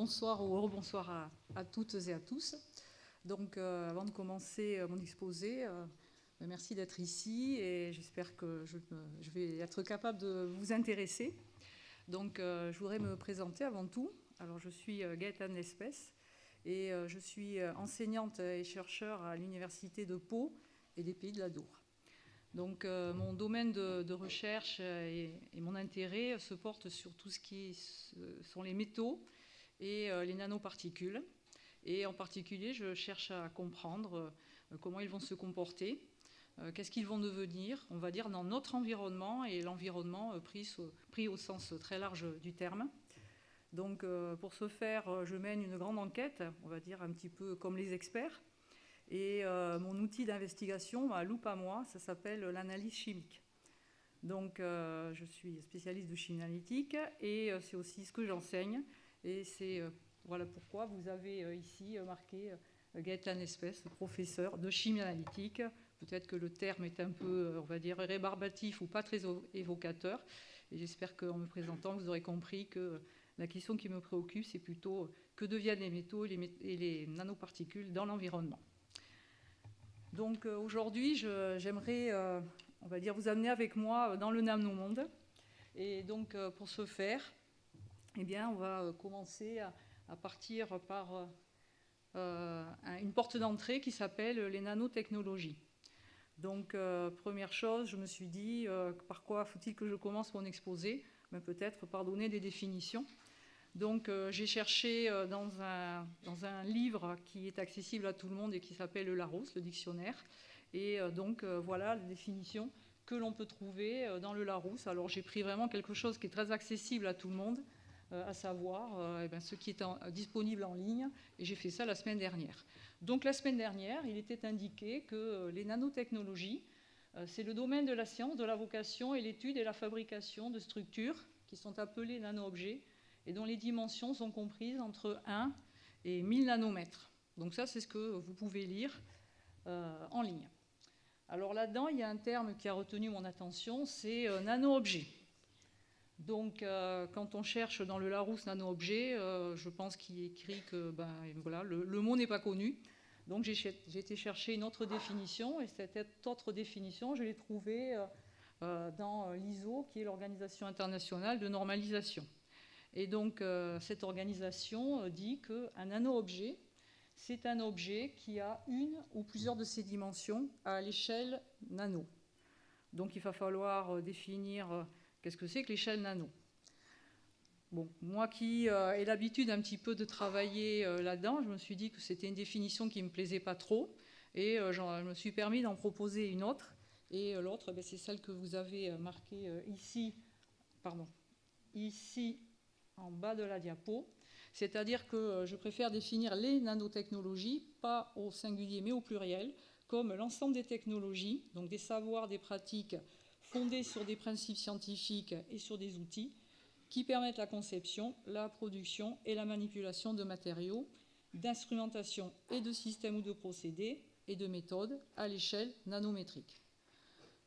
bonsoir ou rebonsoir à toutes et à tous. Donc, avant de commencer mon exposé, merci d'être ici et j'espère que je vais être capable de vous intéresser. Donc, je voudrais me présenter avant tout. Alors, je suis Gaëtane Lespès et je suis enseignante et chercheur à l'Université de Pau et des Pays de l'Adour. Donc, mon domaine de recherche et mon intérêt se porte sur tout ce qui sont les métaux et les nanoparticules. Et en particulier, je cherche à comprendre comment ils vont se comporter, qu'est-ce qu'ils vont devenir, on va dire, dans notre environnement et l'environnement pris au sens très large du terme. Donc, pour ce faire, je mène une grande enquête, on va dire un petit peu comme les experts. Et mon outil d'investigation, ma loupe à moi, ça s'appelle l'analyse chimique. Donc, je suis spécialiste de chimie analytique et c'est aussi ce que j'enseigne. Et c'est voilà pourquoi vous avez ici marqué Gaëtane Lespès, professeur de chimie analytique. Peut-être que le terme est un peu, on va dire, rébarbatif ou pas très évocateur. Et j'espère qu'en me présentant, vous aurez compris que la question qui me préoccupe, c'est plutôt que deviennent les métaux et les nanoparticules dans l'environnement. Donc aujourd'hui, j'aimerais, on va dire, vous amener avec moi dans le nanomonde. Et donc pour ce faire, eh bien, on va commencer à partir par une porte d'entrée qui s'appelle les nanotechnologies. Donc première chose, je me suis dit, par quoi faut-il que je commence mon exposé? Peut-être par donner des définitions. Donc j'ai cherché dans un livre qui est accessible à tout le monde et qui s'appelle le Larousse, le dictionnaire. Et donc voilà la définition que l'on peut trouver dans le Larousse. Alors j'ai pris vraiment quelque chose qui est très accessible à tout le monde, à savoir ce qui est disponible en ligne. Et j'ai fait ça la semaine dernière. Donc la semaine dernière, il était indiqué que les nanotechnologies, c'est le domaine de la science, de la vocation et l'étude et la fabrication de structures qui sont appelées nano-objets, et dont les dimensions sont comprises entre 1 et 1000 nanomètres. Donc ça, c'est ce que vous pouvez lire en ligne. Alors là-dedans, il y a un terme qui a retenu mon attention, c'est nano-objet. Donc quand on cherche dans le Larousse nano-objet, je pense qu'il est écrit que voilà, le mot n'est pas connu. Donc j'ai été chercher une autre définition, et cette autre définition, je l'ai trouvée dans l'ISO, qui est l'Organisation internationale de normalisation. Et donc, cette organisation dit qu'un nano-objet, c'est un objet qui a une ou plusieurs de ses dimensions à l'échelle nano. Donc, il va falloir définir qu'est-ce que c'est que l'échelle nano. Bon, moi qui ai l'habitude un petit peu de travailler là-dedans, je me suis dit que c'était une définition qui ne me plaisait pas trop. Et je me suis permis d'en proposer une autre. Et l'autre, c'est celle que vous avez marquée ici. Pardon. Ici, en bas de la diapo, c'est-à-dire que je préfère définir les nanotechnologies, pas au singulier mais au pluriel, comme l'ensemble des technologies, donc des savoirs, des pratiques fondées sur des principes scientifiques et sur des outils qui permettent la conception, la production et la manipulation de matériaux, d'instrumentation et de systèmes ou de procédés et de méthodes à l'échelle nanométrique.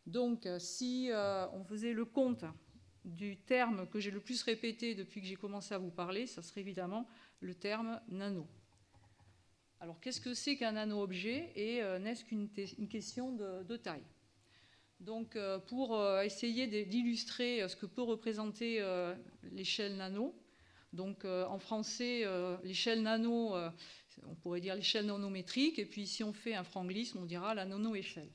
Donc, si on faisait le compte du terme que j'ai le plus répété depuis que j'ai commencé à vous parler, ça serait évidemment le terme nano. Alors, qu'est-ce que c'est qu'un nano-objet et n'est-ce qu'une question de taille? Donc, pour essayer d'illustrer ce que peut représenter l'échelle nano, donc en français, l'échelle nano, on pourrait dire l'échelle nanométrique, et puis si on fait un franglisme, on dira la nano-échelle.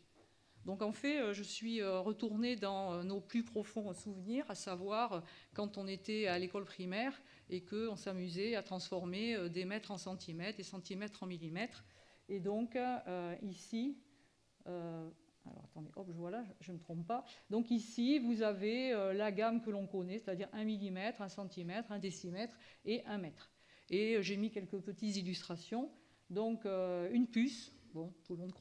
Donc en fait, je suis retournée dans nos plus profonds souvenirs, à savoir quand on était à l'école primaire et qu'on s'amusait à transformer des mètres en centimètres, des centimètres en millimètres. Et donc ici, alors attendez, hop, voilà, je ne me trompe pas. Donc ici, vous avez la gamme que l'on connaît, c'est-à-dire 1 millimètre, 1 centimètre, 1 décimètre et 1 mètre. Et j'ai mis quelques petites illustrations. Donc une puce. Bon, tout le monde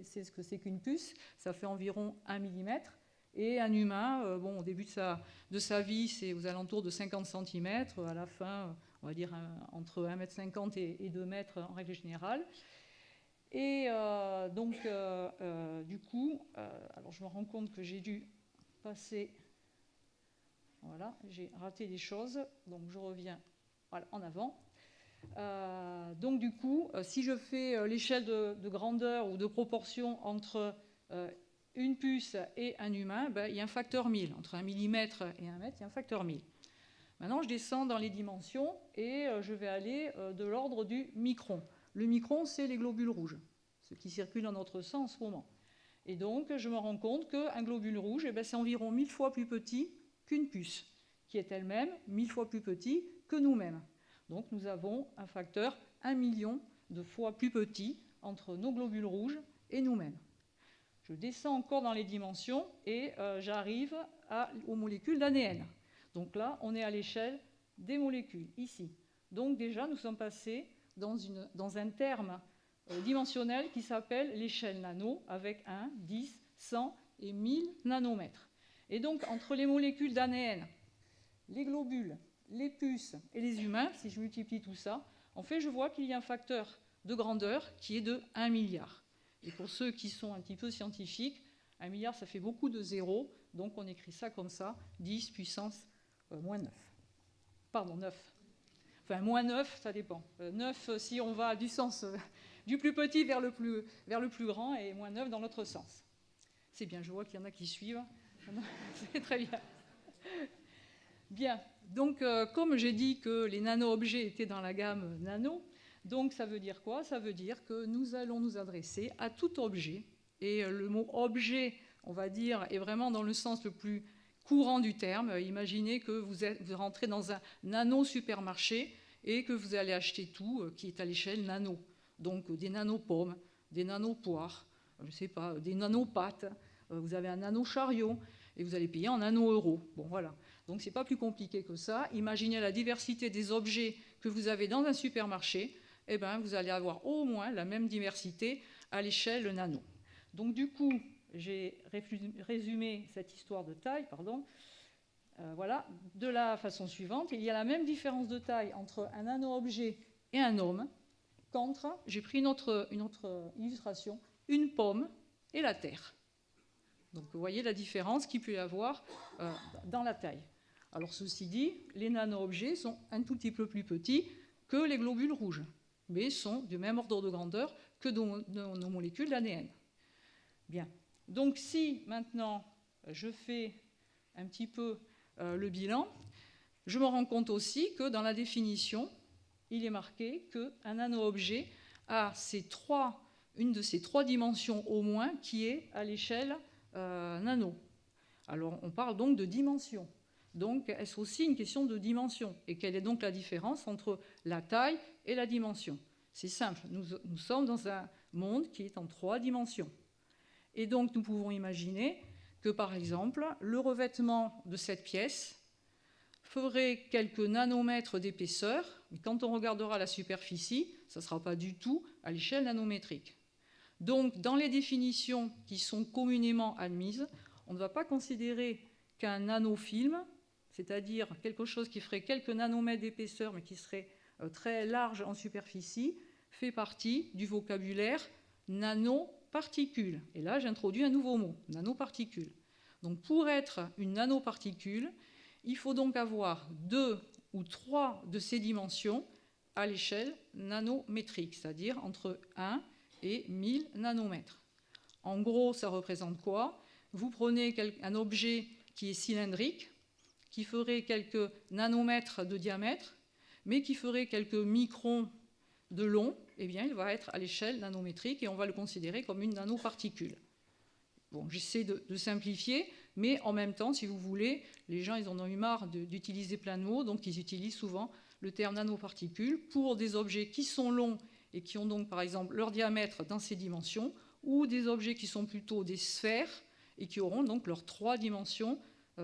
sait ce que c'est qu'une puce. Ça fait environ 1 millimètre. Et un humain, au début de sa vie, c'est aux alentours de 50 cm. À la fin, on va dire entre 1,50 m et 2 mètres en règle générale. Et donc, du coup, alors je me rends compte que j'ai dû passer... Voilà, j'ai raté des choses. Donc, je reviens en avant. Donc du coup, si je fais l'échelle de grandeur ou de proportion entre une puce et un humain, il y a un facteur 1000. Entre 1 millimètre et 1 mètre, il y a un facteur 1000. Maintenant, je descends dans les dimensions et je vais aller de l'ordre du micron. Le micron, c'est les globules rouges, ceux qui circulent dans notre sang en ce moment. Et donc, je me rends compte qu'un globule rouge, c'est environ 1000 fois plus petit qu'une puce, qui est elle-même 1000 fois plus petit que nous-mêmes. Donc, nous avons un facteur 1 million de fois plus petit entre nos globules rouges et nous-mêmes. Je descends encore dans les dimensions et j'arrive aux molécules d'ADN. Donc là, on est à l'échelle des molécules, ici. Donc déjà, nous sommes passés dans un terme dimensionnel qui s'appelle l'échelle nano, avec 1, 10, 100 et 1000 nanomètres. Et donc, entre les molécules d'ADN, les globules, les puces et les humains, si je multiplie tout ça, en fait, je vois qu'il y a un facteur de grandeur qui est de 1 milliard. Et pour ceux qui sont un petit peu scientifiques, 1 milliard, ça fait beaucoup de zéros, donc on écrit ça comme ça, 10 puissance moins 9. Pardon, 9. Enfin, moins 9, ça dépend. 9 si on va du sens du plus petit vers le plus grand, et moins 9 dans l'autre sens. C'est bien, je vois qu'il y en a qui suivent. C'est très bien. Bien, donc comme j'ai dit que les nano-objets étaient dans la gamme nano, donc ça veut dire quoi? Ça veut dire que nous allons nous adresser à tout objet. Et le mot objet, on va dire, est vraiment dans le sens le plus courant du terme. Imaginez que vous rentrez dans un nano-supermarché et que vous allez acheter tout qui est à l'échelle nano. Donc des nano-pommes, des nano-poires, je ne sais pas, des nano-pâtes, vous avez un nano-chariot et vous allez payer en nano-euros. Bon, voilà. Donc c'est pas plus compliqué que ça. Imaginez la diversité des objets que vous avez dans un supermarché. Eh bien, vous allez avoir au moins la même diversité à l'échelle nano. Donc du coup, j'ai résumé cette histoire de taille, voilà, de la façon suivante. Il y a la même différence de taille entre un nano-objet et un homme qu'entre, j'ai pris une autre illustration, une pomme et la Terre. Donc vous voyez la différence qu'il peut y avoir dans la taille. Alors ceci dit, les nano-objets sont un tout petit peu plus petits que les globules rouges, mais sont du même ordre de grandeur que nos molécules d'ADN. Bien. Donc si maintenant je fais un petit peu le bilan, je me rends compte aussi que dans la définition, il est marqué qu'un nano-objet a une de ces 3 dimensions au moins qui est à l'échelle nano. Alors on parle donc de dimension. Donc est-ce aussi une question de dimension? Et quelle est donc la différence entre la taille et la dimension? C'est simple, nous sommes dans un monde qui est en 3 dimensions. Et donc nous pouvons imaginer que par exemple le revêtement de cette pièce ferait quelques nanomètres d'épaisseur, mais quand on regardera la superficie, ça ne sera pas du tout à l'échelle nanométrique. Donc dans les définitions qui sont communément admises, on ne va pas considérer qu'un nanofilm, c'est-à-dire quelque chose qui ferait quelques nanomètres d'épaisseur mais qui serait très large en superficie, fait partie du vocabulaire nanoparticule. Et là, j'introduis un nouveau mot, nanoparticule. Donc pour être une nanoparticule, il faut donc avoir 2 ou 3 de ces dimensions à l'échelle nanométrique, c'est-à-dire entre 1 et 1000 nanomètres. En gros, ça représente quoi? Vous prenez un objet qui est cylindrique, qui ferait quelques nanomètres de diamètre, mais qui ferait quelques microns de long, eh bien, il va être à l'échelle nanométrique et on va le considérer comme une nanoparticule. Bon, j'essaie de simplifier, mais en même temps, si vous voulez, les gens ils en ont eu marre d'utiliser plein de mots, donc ils utilisent souvent le terme nanoparticule pour des objets qui sont longs et qui ont donc par exemple leur diamètre dans ces dimensions, ou des objets qui sont plutôt des sphères et qui auront donc leurs 3 dimensions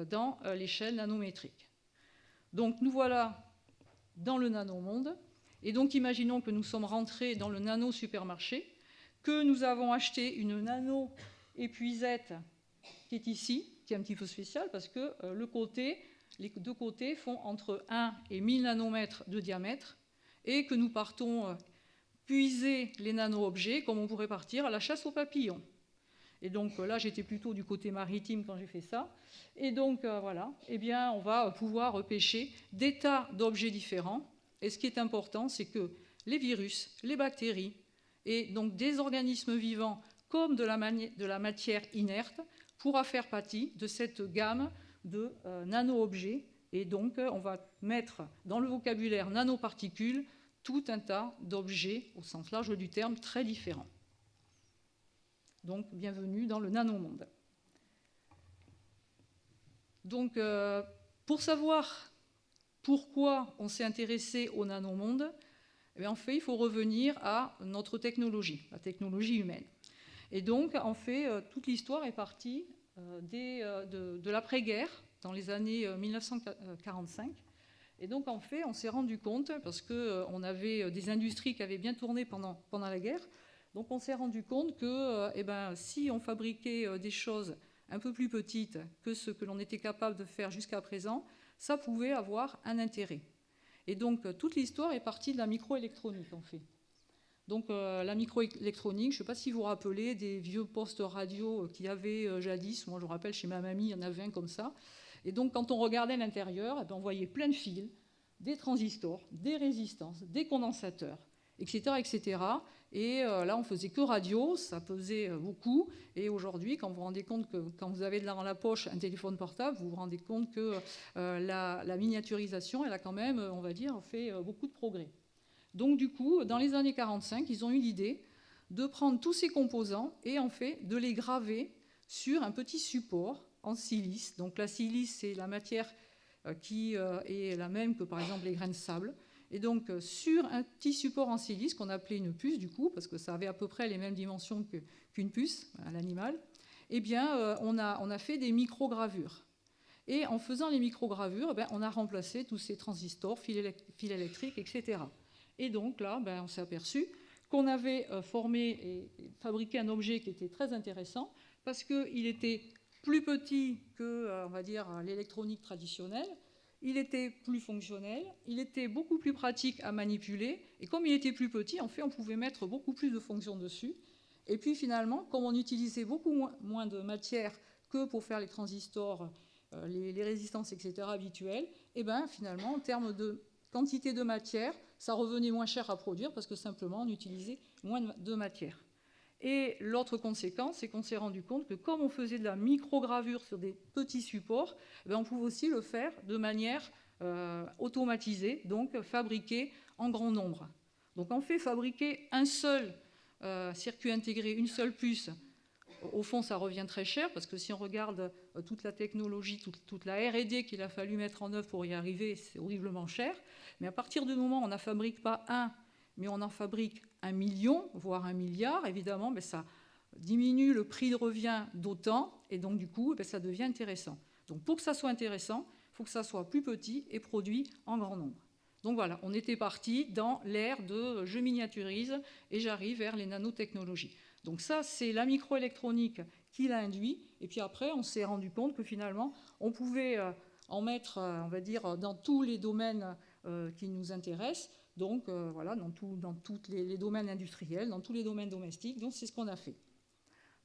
dans l'échelle nanométrique. Donc nous voilà dans le nanomonde, et donc imaginons que nous sommes rentrés dans le nano-supermarché, que nous avons acheté une nano-épuisette qui est ici, qui est un petit peu spéciale parce que les 2 côtés font entre 1 et 1000 nanomètres de diamètre, et que nous partons puiser les nano-objets comme on pourrait partir à la chasse aux papillons. Et donc là, j'étais plutôt du côté maritime quand j'ai fait ça. Et donc voilà, eh bien, on va pouvoir pêcher des tas d'objets différents Et ce qui est important, c'est que les virus, les bactéries, et donc des organismes vivants comme de la matière inerte, pourra faire partie de cette gamme de nano-objets. Et donc, on va mettre dans le vocabulaire nanoparticules tout un tas d'objets, au sens large du terme, très différents. Donc, bienvenue dans le nanomonde. Donc, pour savoir pourquoi on s'est intéressé au nanomonde, eh bien, en fait, il faut revenir à notre technologie, la technologie humaine. Et donc, en fait, toute l'histoire est partie de l'après-guerre, dans les années 1945. Et donc, en fait, on s'est rendu compte, parce qu'on avait des industries qui avaient bien tourné pendant la guerre, donc on s'est rendu compte que si on fabriquait des choses un peu plus petites que ce que l'on était capable de faire jusqu'à présent, ça pouvait avoir un intérêt. Et donc, toute l'histoire est partie de la microélectronique, en fait. Donc, la microélectronique, je ne sais pas si vous vous rappelez des vieux postes radio qu'il y avait jadis. Moi, je me rappelle, chez ma mamie, il y en avait un comme ça. Et donc, quand on regardait l'intérieur, on voyait plein de fils, des transistors, des résistances, des condensateurs, etc., etc. Et là, on faisait que radio, ça pesait beaucoup. Et aujourd'hui, quand vous vous rendez compte que quand vous avez dans la poche un téléphone portable, vous vous rendez compte que la miniaturisation, elle a quand même, on va dire, fait beaucoup de progrès. Donc, du coup, dans les années 45, ils ont eu l'idée de prendre tous ces composants et en fait de les graver sur un petit support en silice. Donc, la silice, c'est la matière qui est la même que, par exemple, les grains de sable. Et donc, sur un petit support en silice qu'on appelait une puce, du coup, parce que ça avait à peu près les mêmes dimensions qu'une puce, à l'animal, eh bien, on a fait des microgravures. Et en faisant les microgravures, on a remplacé tous ces transistors, fils électriques, etc. Et donc là, on s'est aperçu qu'on avait formé et fabriqué un objet qui était très intéressant parce qu'il était plus petit que, on va dire, l'électronique traditionnelle. Il était plus fonctionnel, il était beaucoup plus pratique à manipuler. Et comme il était plus petit, en fait, on pouvait mettre beaucoup plus de fonctions dessus. Et puis finalement, comme on utilisait beaucoup moins de matière que pour faire les transistors, les résistances, etc. habituelles, et finalement, en termes de quantité de matière, ça revenait moins cher à produire parce que simplement on utilisait moins de matière. Et l'autre conséquence, c'est qu'on s'est rendu compte que comme on faisait de la microgravure sur des petits supports, on pouvait aussi le faire de manière automatisée, donc fabriquer en grand nombre. Donc en fait, fabriquer un seul circuit intégré, une seule puce, au fond, ça revient très cher, parce que si on regarde toute la technologie, toute la R&D qu'il a fallu mettre en œuvre pour y arriver, c'est horriblement cher. Mais à partir du moment où on n'en fabrique pas un, mais on en fabrique 1 million, voire 1 milliard, évidemment, ça diminue le prix de revient d'autant, et donc du coup, ça devient intéressant. Donc pour que ça soit intéressant, il faut que ça soit plus petit et produit en grand nombre. Donc voilà, on était parti dans l'ère de je miniaturise et j'arrive vers les nanotechnologies. Donc ça, c'est la microélectronique qui l'a induit. Et puis après, on s'est rendu compte que finalement, on pouvait en mettre, on va dire, dans tous les domaines qui nous intéressent. Donc voilà, dans tous les domaines industriels, dans tous les domaines domestiques. Donc c'est ce qu'on a fait.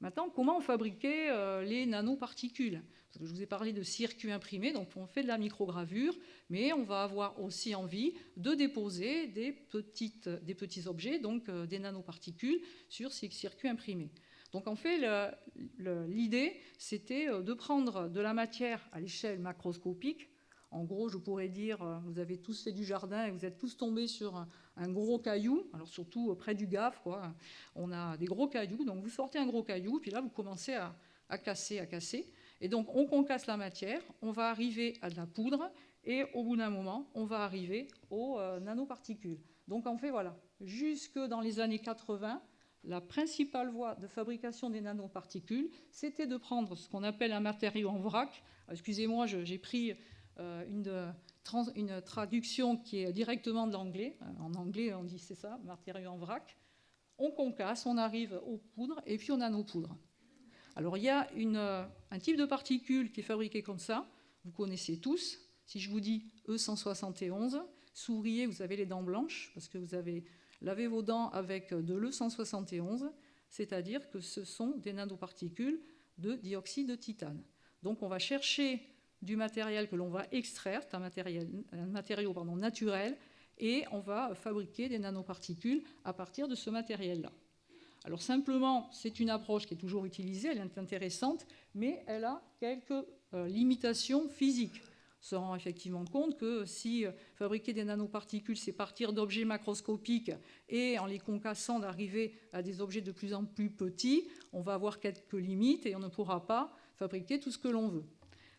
Maintenant, comment on fabriquait les nanoparticules? Parce que je vous ai parlé de circuits imprimés, donc on fait de la microgravure, mais on va avoir aussi envie de déposer des petits objets, donc des nanoparticules, sur ces circuits imprimés. Donc en fait, l'idée, c'était de prendre de la matière à l'échelle macroscopique. En gros, je pourrais dire, vous avez tous fait du jardin et vous êtes tous tombés sur un gros caillou, alors surtout près du Gave, quoi. On a des gros cailloux, donc vous sortez un gros caillou, puis là, vous commencez à casser. Et donc, on concasse la matière, on va arriver à de la poudre, et au bout d'un moment, on va arriver aux nanoparticules. Donc, en fait, voilà, jusque dans les années 80, la principale voie de fabrication des nanoparticules, c'était de prendre ce qu'on appelle un matériau en vrac. Excusez-moi, j'ai pris une traduction qui est directement de l'anglais. En anglais, on dit c'est ça, matériau en vrac. On concasse, on arrive aux poudres, et puis aux nanopoudres. Alors, il y a un type de particule qui est fabriqué comme ça. Vous connaissez tous. Si je vous dis E171, souriez, vous avez les dents blanches, parce que vous avez lavé vos dents avec de l'E171, c'est-à-dire que ce sont des nanoparticules de dioxyde de titane. Donc, on va chercher du matériel que l'on va extraire, c'est un matériau naturel, et on va fabriquer des nanoparticules à partir de ce matériel-là. Alors simplement, c'est une approche qui est toujours utilisée, elle est intéressante, mais elle a quelques limitations physiques. On se rend effectivement compte que si fabriquer des nanoparticules, c'est partir d'objets macroscopiques et en les concassant d'arriver à des objets de plus en plus petits, on va avoir quelques limites et on ne pourra pas fabriquer tout ce que l'on veut.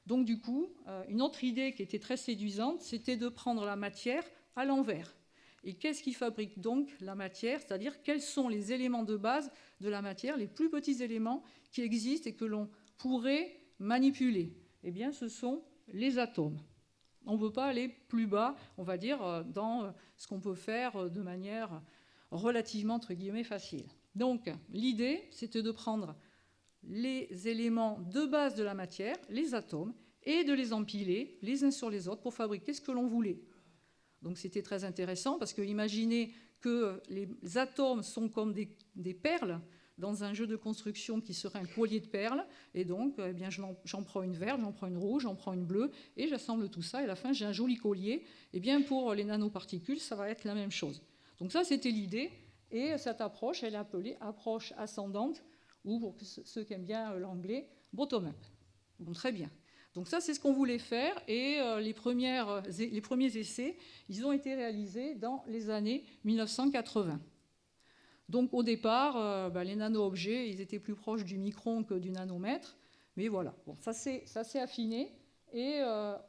Donc du coup, une autre idée qui était très séduisante, c'était de prendre la matière à l'envers. Et qu'est-ce qui fabrique donc la matière? C'est-à-dire quels sont les éléments de base de la matière, les plus petits éléments qui existent et que l'on pourrait manipuler? Eh bien, ce sont les atomes. On ne veut pas aller plus bas, on va dire, dans ce qu'on peut faire de manière relativement, entre guillemets, facile. Donc, l'idée, c'était de prendre les éléments de base de la matière, les atomes, et de les empiler les uns sur les autres pour fabriquer ce que l'on voulait. Donc, c'était très intéressant parce que imaginez que les atomes sont comme des perles dans un jeu de construction qui serait un collier de perles, et donc eh bien, j'en prends une verte, j'en prends une rouge, j'en prends une bleue, et j'assemble tout ça, et à la fin j'ai un joli collier. Et bien pour les nanoparticules, ça va être la même chose. Donc ça, c'était l'idée, et cette approche, elle est appelée approche ascendante, ou pour ceux qui aiment bien l'anglais, bottom-up. Bon, très bien. Donc ça, c'est ce qu'on voulait faire, et les premiers essais, ils ont été réalisés dans les années 1980. Donc au départ, les nano-objets, ils étaient plus proches du micron que du nanomètre. Mais voilà, bon, ça s'est affiné. Et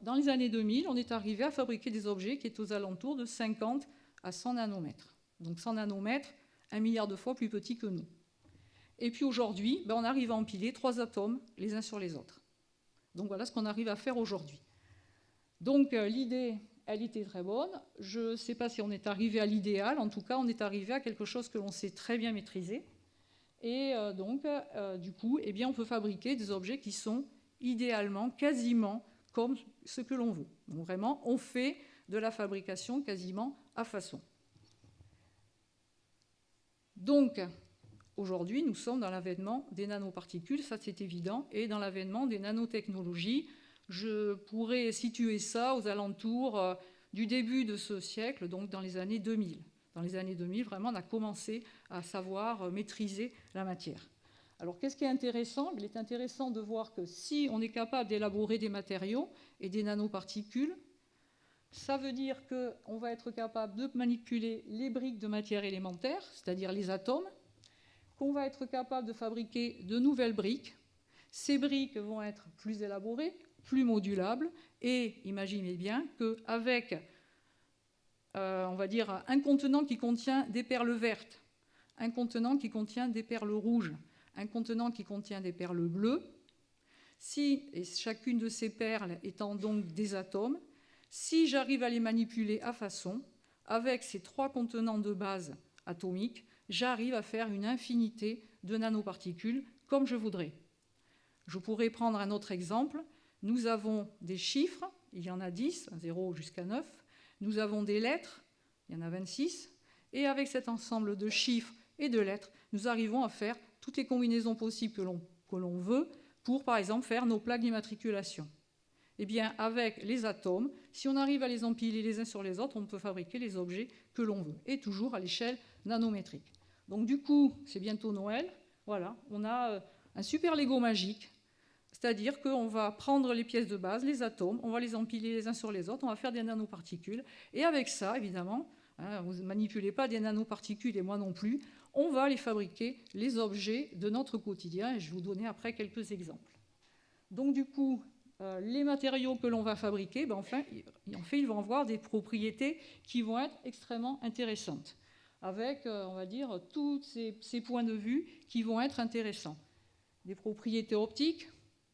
dans les années 2000, on est arrivé à fabriquer des objets qui étaient aux alentours de 50 à 100 nanomètres. Donc 100 nanomètres, 1 milliard de fois plus petits que nous. Et puis aujourd'hui, on arrive à empiler 3 atomes les uns sur les autres. Donc voilà ce qu'on arrive à faire aujourd'hui. Donc l'idée, elle était très bonne. Je ne sais pas si on est arrivé à l'idéal. En tout cas, on est arrivé à quelque chose que l'on sait très bien maîtriser. Et donc, du coup, eh bien, on peut fabriquer des objets qui sont idéalement, quasiment comme ce que l'on veut. Donc vraiment, on fait de la fabrication quasiment à façon. Donc, aujourd'hui, nous sommes dans l'avènement des nanoparticules, ça c'est évident, et dans l'avènement des nanotechnologies. Je pourrais situer ça aux alentours du début de ce siècle, donc dans les années 2000. Dans les années 2000, vraiment, on a commencé à savoir maîtriser la matière. Alors, qu'est-ce qui est intéressant? Il est intéressant de voir que si on est capable d'élaborer des matériaux et des nanoparticules, ça veut dire qu'on va être capable de manipuler les briques de matière élémentaire, c'est-à-dire les atomes, qu'on va être capable de fabriquer de nouvelles briques. Ces briques vont être plus élaborées, plus modulable, et imaginez bien qu'avec, on va dire, un contenant qui contient des perles vertes, un contenant qui contient des perles rouges, un contenant qui contient des perles bleues, et chacune de ces perles étant donc des atomes, si j'arrive à les manipuler à façon, avec ces 3 contenants de base atomiques, j'arrive à faire une infinité de nanoparticules comme je voudrais. Je pourrais prendre un autre exemple. Nous avons des chiffres, il y en a 10, 0 jusqu'à 9. Nous avons des lettres, il y en a 26. Et avec cet ensemble de chiffres et de lettres, nous arrivons à faire toutes les combinaisons possibles que l'on veut pour, par exemple, faire nos plaques d'immatriculation. Eh bien, avec les atomes, si on arrive à les empiler les uns sur les autres, on peut fabriquer les objets que l'on veut, et toujours à l'échelle nanométrique. Donc du coup, c'est bientôt Noël. Voilà, on a un super Lego magique. C'est-à-dire qu'on va prendre les pièces de base, les atomes, on va les empiler les uns sur les autres, on va faire des nanoparticules. Et avec ça, évidemment, vous ne manipulez pas des nanoparticules, et moi non plus, on va les fabriquer, les objets de notre quotidien. Et je vais vous donner après quelques exemples. Donc du coup, les matériaux que l'on va fabriquer, en fait, ils vont avoir des propriétés qui vont être extrêmement intéressantes, avec, on va dire, tous ces points de vue qui vont être intéressants. Des propriétés optiques.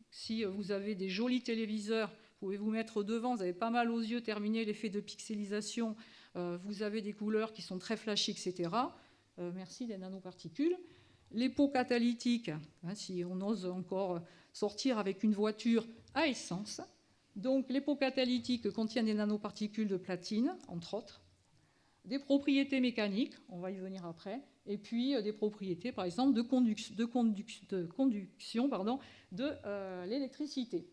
Si vous avez des jolis téléviseurs, vous pouvez vous mettre devant, vous avez pas mal aux yeux, terminé l'effet de pixelisation, vous avez des couleurs qui sont très flashy, etc. Merci des nanoparticules. Les pots catalytiques, si on ose encore sortir avec une voiture à essence. Donc les pots catalytiques contiennent des nanoparticules de platine, entre autres. Des propriétés mécaniques, on va y venir après, et puis des propriétés, par exemple, de conduction de l'électricité.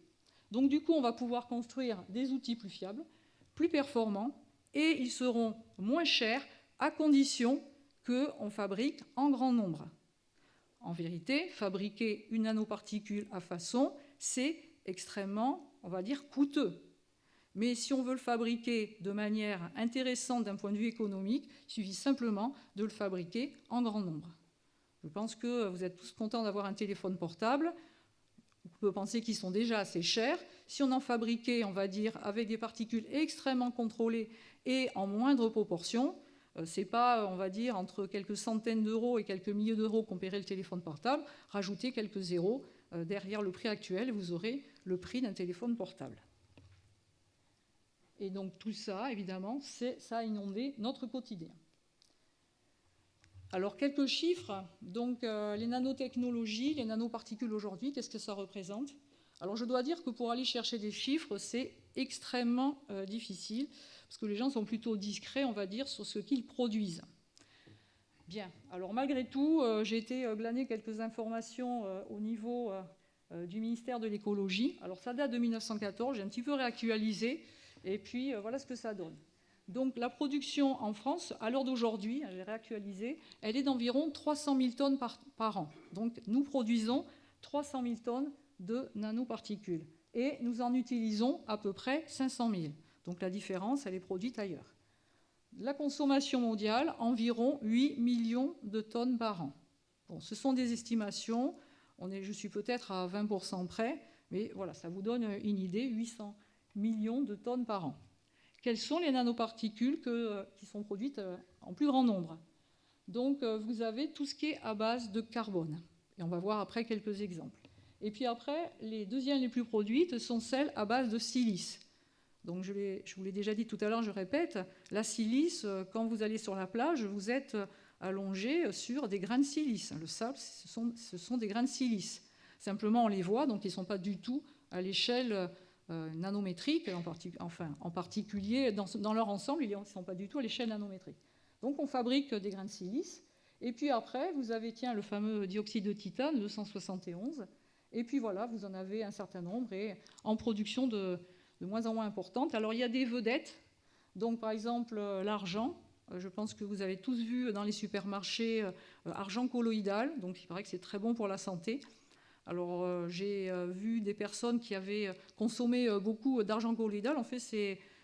Donc du coup, on va pouvoir construire des outils plus fiables, plus performants, et ils seront moins chers à condition qu'on fabrique en grand nombre. En vérité, fabriquer une nanoparticule à façon, c'est extrêmement, on va dire, coûteux. Mais si on veut le fabriquer de manière intéressante d'un point de vue économique, il suffit simplement de le fabriquer en grand nombre. Je pense que vous êtes tous contents d'avoir un téléphone portable. On peut penser qu'ils sont déjà assez chers. Si on en fabriquait, on va dire, avec des particules extrêmement contrôlées et en moindre proportion, c'est pas, on va dire, entre quelques centaines d'euros et quelques milliers d'euros qu'on paierait le téléphone portable, rajoutez quelques zéros derrière le prix actuel, vous aurez le prix d'un téléphone portable. Et donc tout ça, évidemment, ça a inondé notre quotidien. Alors quelques chiffres. Donc les nanotechnologies, les nanoparticules aujourd'hui, qu'est-ce que ça représente? Alors je dois dire que pour aller chercher des chiffres, c'est extrêmement difficile, parce que les gens sont plutôt discrets, on va dire, sur ce qu'ils produisent. Bien, alors malgré tout, j'ai été glaner quelques informations au niveau du ministère de l'écologie. Alors ça date de 1914, j'ai un petit peu réactualisé, et puis voilà ce que ça donne. Donc la production en France, à l'heure d'aujourd'hui, j'ai réactualisé, elle est d'environ 300 000 tonnes par an. Donc nous produisons 300 000 tonnes de nanoparticules. Et nous en utilisons à peu près 500 000. Donc la différence, elle est produite ailleurs. La consommation mondiale, environ 8 millions de tonnes par an. Bon, ce sont des estimations. Je suis peut-être à 20% près, mais voilà, ça vous donne une idée, 800 millions de tonnes par an. Quelles sont les nanoparticules qui sont produites en plus grand nombre? Donc vous avez tout ce qui est à base de carbone. Et on va voir après quelques exemples. Et puis après, les deuxièmes les plus produites sont celles à base de silice. Donc je vous l'ai déjà dit tout à l'heure, je répète, la silice, quand vous allez sur la plage, vous êtes allongé sur des grains de silice. Le sable, ce sont des grains de silice. Simplement, on les voit, donc ils ne sont pas du tout à l'échelle nanométrique, en particulier dans leur ensemble, ils ne sont pas du tout à l'échelle nanométrique. Donc on fabrique des grains de silice. Et puis après, vous avez le fameux dioxyde de titane, 271. Et puis voilà, vous en avez un certain nombre et en production de moins en moins importante. Alors il y a des vedettes, donc par exemple l'argent, je pense que vous avez tous vu dans les supermarchés argent colloïdal, donc il paraît que c'est très bon pour la santé. Alors j'ai vu des personnes qui avaient consommé beaucoup d'argent colloïdal, en fait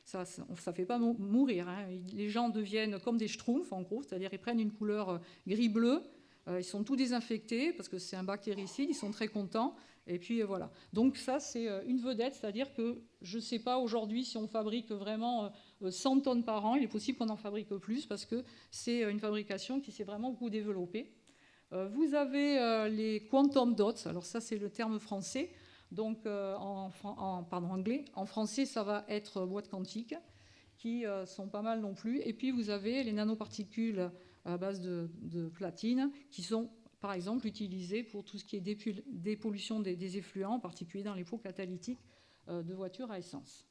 ça ne fait pas mourir, hein. Les gens deviennent comme des schtroumpfs en gros, c'est-à-dire ils prennent une couleur gris-bleu. Ils sont tous désinfectés parce que c'est un bactéricide, ils sont très contents. Et puis voilà. Donc ça, c'est une vedette, c'est-à-dire que je ne sais pas aujourd'hui si on fabrique vraiment 100 tonnes par an. Il est possible qu'on en fabrique plus parce que c'est une fabrication qui s'est vraiment beaucoup développée. Vous avez les quantum dots. Alors ça, c'est le terme français. Donc anglais. En français, ça va être boîte quantique, qui sont pas mal non plus. Et puis vous avez les nanoparticules à base de platine, qui sont, par exemple, utilisées pour tout ce qui est dépollution des effluents, en particulier dans les pots catalytiques de voitures à essence.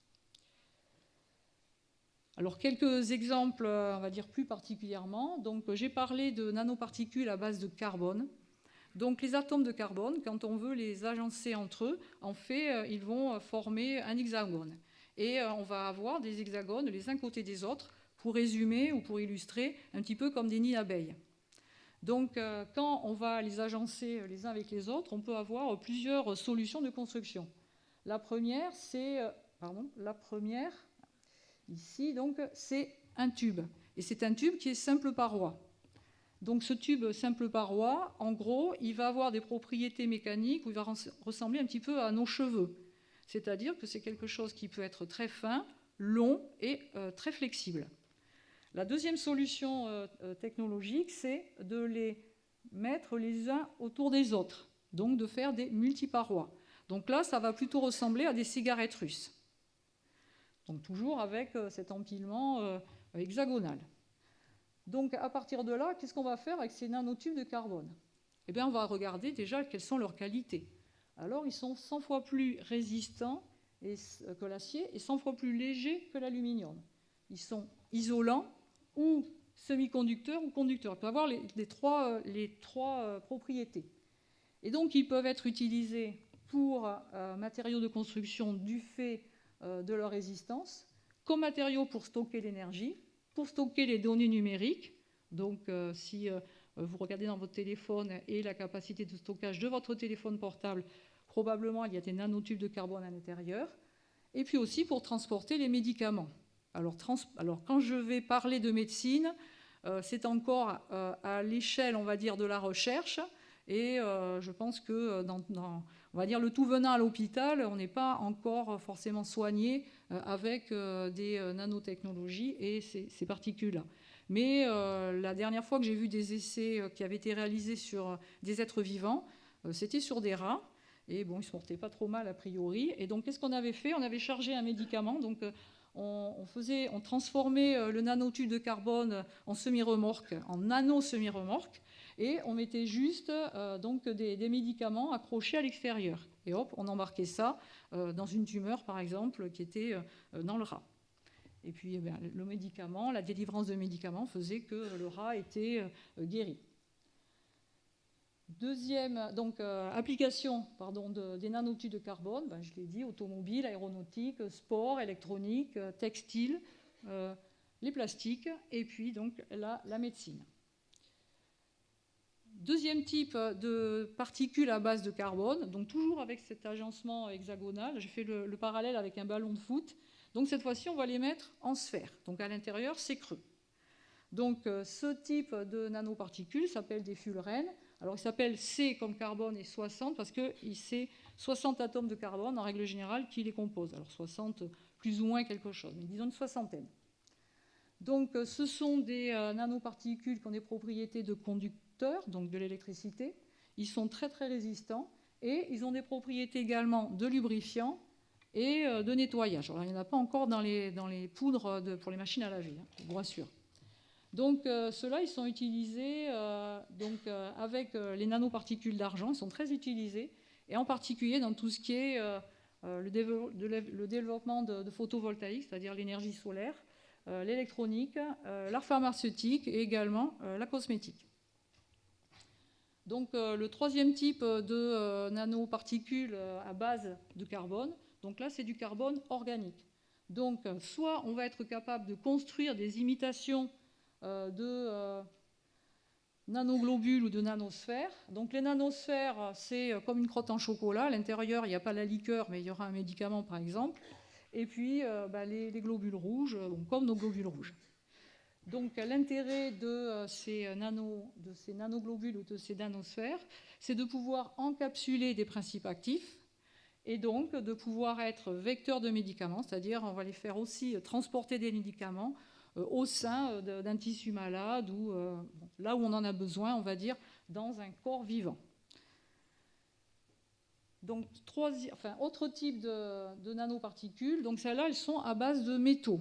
Alors, quelques exemples, on va dire plus particulièrement. Donc, j'ai parlé de nanoparticules à base de carbone. Donc, les atomes de carbone, quand on veut les agencer entre eux, en fait, ils vont former un hexagone. Et on va avoir des hexagones les uns côté des autres, pour résumer ou pour illustrer, un petit peu comme des nids d'abeilles. Donc, quand on va les agencer les uns avec les autres, on peut avoir plusieurs solutions de construction. La première, ici, donc, c'est un tube. Et c'est un tube qui est simple paroi. Donc, ce tube simple paroi, en gros, il va avoir des propriétés mécaniques où il va ressembler un petit peu à nos cheveux. C'est-à-dire que c'est quelque chose qui peut être très fin, long et très flexible. La deuxième solution technologique, c'est de les mettre les uns autour des autres, donc de faire des multiparois. Donc là, ça va plutôt ressembler à des cigarettes russes. Donc toujours avec cet empilement hexagonal. Donc à partir de là, qu'est-ce qu'on va faire avec ces nanotubes de carbone? Eh bien, on va regarder déjà quelles sont leurs qualités. Alors, ils sont 100 fois plus résistants que l'acier et 100 fois plus légers que l'aluminium. Ils sont isolants ou semi-conducteurs ou conducteurs. Ils peuvent avoir les trois propriétés. Et donc, ils peuvent être utilisés pour matériaux de construction du fait de leur résistance, comme matériau pour stocker l'énergie, pour stocker les données numériques. Donc, si vous regardez dans votre téléphone et la capacité de stockage de votre téléphone portable, probablement il y a des nanotubes de carbone à l'intérieur. Et puis aussi pour transporter les médicaments. Alors quand je vais parler de médecine, c'est encore à l'échelle, on va dire, de la recherche. Et je pense que on va dire, le tout venant à l'hôpital, on n'est pas encore forcément soigné avec des nanotechnologies et ces particules-là. Mais la dernière fois que j'ai vu des essais qui avaient été réalisés sur des êtres vivants, c'était sur des rats. Et bon, ils ne se portaient pas trop mal a priori. Et donc, qu'est-ce qu'on avait fait? On avait chargé un médicament. Donc, on transformait le nanotube de carbone en semi-remorque, en nano-semi-remorque. Et on mettait juste donc des médicaments accrochés à l'extérieur. Et hop, on embarquait ça dans une tumeur, par exemple, qui était dans le rat. Et puis, eh bien, le médicament, la délivrance de médicaments faisait que le rat était guéri. Deuxième application des nanotubes de carbone, ben, je l'ai dit, automobile, aéronautique, sport, électronique, textile, les plastiques et puis donc la médecine. Deuxième type de particules à base de carbone, donc toujours avec cet agencement hexagonal, j'ai fait le parallèle avec un ballon de foot. Donc cette fois-ci, on va les mettre en sphère. Donc à l'intérieur, c'est creux. Donc ce type de nanoparticules s'appelle des fullerenes. Alors, il s'appelle C comme carbone et 60 parce que c'est 60 atomes de carbone, en règle générale, qui les composent. Alors, 60 plus ou moins quelque chose, mais disons une soixantaine. Donc, ce sont des nanoparticules qui ont des propriétés de conducteurs, donc de l'électricité. Ils sont très, très résistants et ils ont des propriétés également de lubrifiants et de nettoyage. Alors, il n'y en a pas encore dans les poudres pour les machines à laver, hein, je vous rassure. Donc ceux-là, ils sont utilisés avec les nanoparticules d'argent, ils sont très utilisés, et en particulier dans tout ce qui est le développement de photovoltaïque, c'est-à-dire l'énergie solaire, l'électronique, l'art pharmaceutique et également la cosmétique. Donc le troisième type de nanoparticules à base de carbone, donc là c'est du carbone organique. Donc soit on va être capable de construire des imitations de nanoglobules ou de nanosphères. Donc les nanosphères, c'est comme une crotte en chocolat. À l'intérieur, il n'y a pas la liqueur, mais il y aura un médicament, par exemple. Et puis les globules rouges, comme nos globules rouges. Donc l'intérêt de ces nanoglobules ou de ces nanosphères, c'est de pouvoir encapsuler des principes actifs et donc de pouvoir être vecteur de médicaments, c'est-à-dire on va les faire aussi transporter des médicaments au sein d'un tissu malade ou là où on en a besoin, on va dire, dans un corps vivant. Donc, autre type de nanoparticules, donc celles-là, elles sont à base de métaux.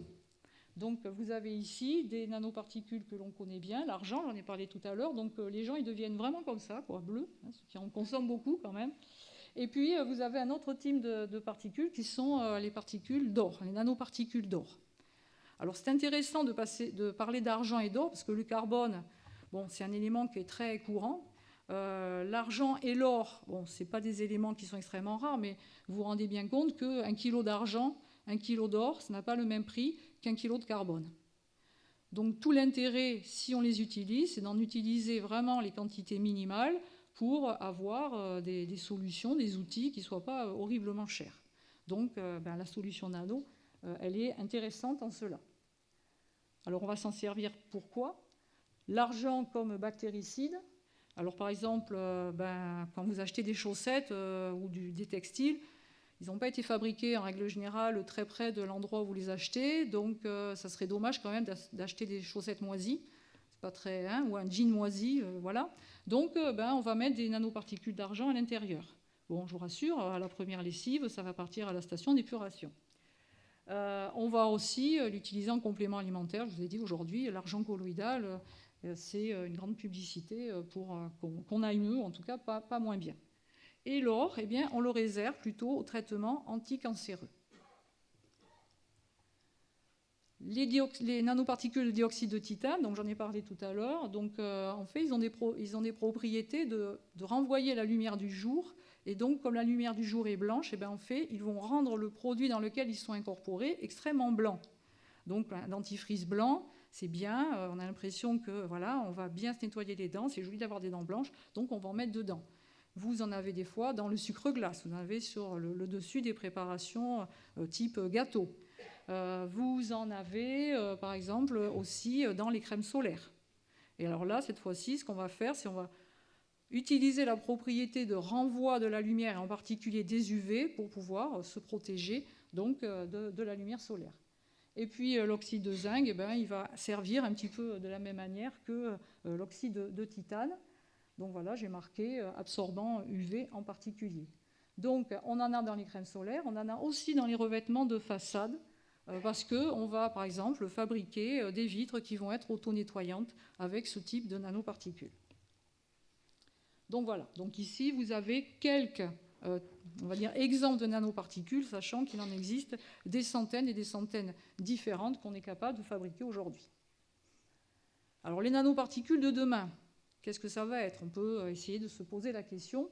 Donc, vous avez ici des nanoparticules que l'on connaît bien, l'argent, j'en ai parlé tout à l'heure, donc les gens, ils deviennent vraiment comme ça, quoi, bleus, hein, qui en consomment beaucoup quand même. Et puis, vous avez un autre type de particules qui sont les particules d'or, les nanoparticules d'or. Alors c'est intéressant de parler d'argent et d'or parce que le carbone, bon, c'est un élément qui est très courant. L'argent et l'or, bon, ce n'est pas des éléments qui sont extrêmement rares, mais vous vous rendez bien compte qu'un kilo d'argent, un kilo d'or, ça n'a pas le même prix qu'un kilo de carbone. Donc tout l'intérêt, si on les utilise, c'est d'en utiliser vraiment les quantités minimales pour avoir des solutions, des outils qui ne soient pas horriblement chers. Donc la solution nano, elle est intéressante en cela. Alors on va s'en servir pourquoi? L'argent comme bactéricide. Alors par exemple, quand vous achetez des chaussettes ou des textiles, ils n'ont pas été fabriqués en règle générale très près de l'endroit où vous les achetez, donc ça serait dommage quand même d'acheter des chaussettes moisies, c'est pas très, hein, ou un jean moisi, voilà. Donc on va mettre des nanoparticules d'argent à l'intérieur. Bon, je vous rassure, à la première lessive, ça va partir à la station d'épuration. On va aussi l'utiliser en complément alimentaire. Je vous ai dit aujourd'hui, l'argent colloïdal, c'est une grande publicité pour qu'on aille mieux, en tout cas pas moins bien. Et l'or, eh bien, on le réserve plutôt au traitement anticancéreux. Les nanoparticules de dioxyde de titane, donc j'en ai parlé tout à l'heure, donc en fait ils ont des propriétés de renvoyer la lumière du jour. Et donc, comme la lumière du jour est blanche, eh bien, en fait, ils vont rendre le produit dans lequel ils sont incorporés extrêmement blanc. Donc un dentifrice blanc, c'est bien, on a l'impression que voilà, on va bien se nettoyer les dents, c'est joli d'avoir des dents blanches, donc on va en mettre dedans. Vous en avez des fois dans le sucre glace, vous en avez sur le dessus des préparations type gâteau. Vous en avez par exemple aussi dans les crèmes solaires. Et alors là, cette fois-ci, ce qu'on va faire, c'est on va utiliser la propriété de renvoi de la lumière, et en particulier des UV, pour pouvoir se protéger donc, de la lumière solaire. Et puis l'oxyde de zinc, eh ben, il va servir un petit peu de la même manière que l'oxyde de titane. Donc voilà, j'ai marqué absorbant UV en particulier. Donc on en a dans les crèmes solaires, on en a aussi dans les revêtements de façade, parce qu'on va par exemple fabriquer des vitres qui vont être auto-nettoyantes avec ce type de nanoparticules. Donc voilà, donc ici vous avez quelques on va dire exemples de nanoparticules, sachant qu'il en existe des centaines et des centaines différentes qu'on est capable de fabriquer aujourd'hui. Alors les nanoparticules de demain, qu'est-ce que ça va être? On peut essayer de se poser la question.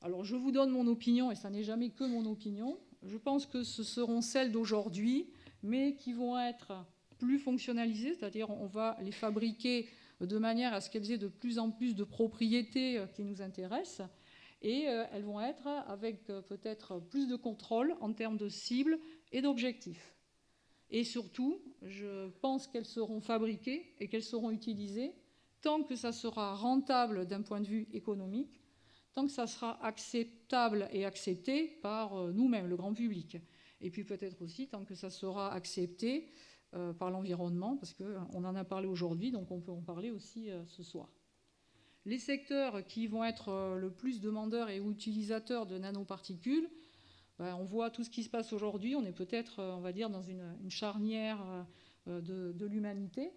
Alors je vous donne mon opinion, et ça n'est jamais que mon opinion. Je pense que ce seront celles d'aujourd'hui, mais qui vont être plus fonctionnalisées, c'est-à-dire on va les fabriquer de manière à ce qu'elles aient de plus en plus de propriétés qui nous intéressent, et elles vont être avec peut-être plus de contrôle en termes de cibles et d'objectifs. Et surtout, je pense qu'elles seront fabriquées et qu'elles seront utilisées tant que ça sera rentable d'un point de vue économique, tant que ça sera acceptable et accepté par nous-mêmes, le grand public. Et puis peut-être aussi tant que ça sera accepté par l'environnement, parce qu'on en a parlé aujourd'hui, donc on peut en parler aussi ce soir. Les secteurs qui vont être le plus demandeurs et utilisateurs de nanoparticules, on voit tout ce qui se passe aujourd'hui, on est peut-être, on va dire, dans une charnière de l'humanité.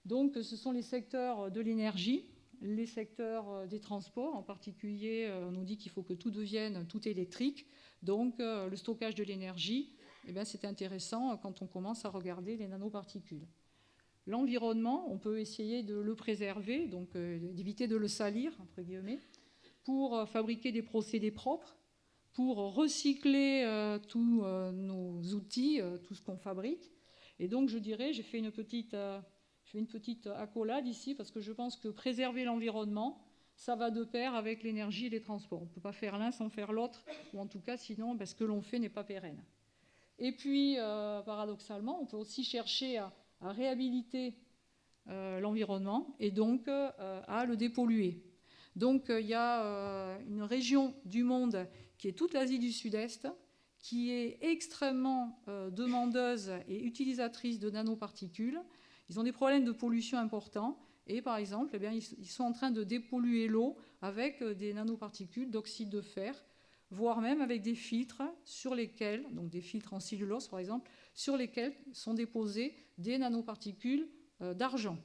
Donc ce sont les secteurs de l'énergie, les secteurs des transports, en particulier, on nous dit qu'il faut que tout devienne tout électrique, donc le stockage de l'énergie, eh bien, c'est intéressant quand on commence à regarder les nanoparticules. L'environnement, on peut essayer de le préserver, donc d'éviter de le salir, entre guillemets, pour fabriquer des procédés propres, pour recycler tous nos outils, tout ce qu'on fabrique. Et donc, je dirais, j'ai fait une petite accolade ici, parce que je pense que préserver l'environnement, ça va de pair avec l'énergie et les transports. On ne peut pas faire l'un sans faire l'autre, ou en tout cas, sinon, ce que l'on fait n'est pas pérenne. Et puis, paradoxalement, on peut aussi chercher à réhabiliter l'environnement et donc à le dépolluer. Donc il y a une région du monde qui est toute l'Asie du Sud-Est, qui est extrêmement demandeuse et utilisatrice de nanoparticules. Ils ont des problèmes de pollution importants et par exemple, ils sont en train de dépolluer l'eau avec des nanoparticules d'oxyde de fer, voire même avec des filtres sur lesquels, donc des filtres en cellulose par exemple, sur lesquels sont déposées des nanoparticules d'argent.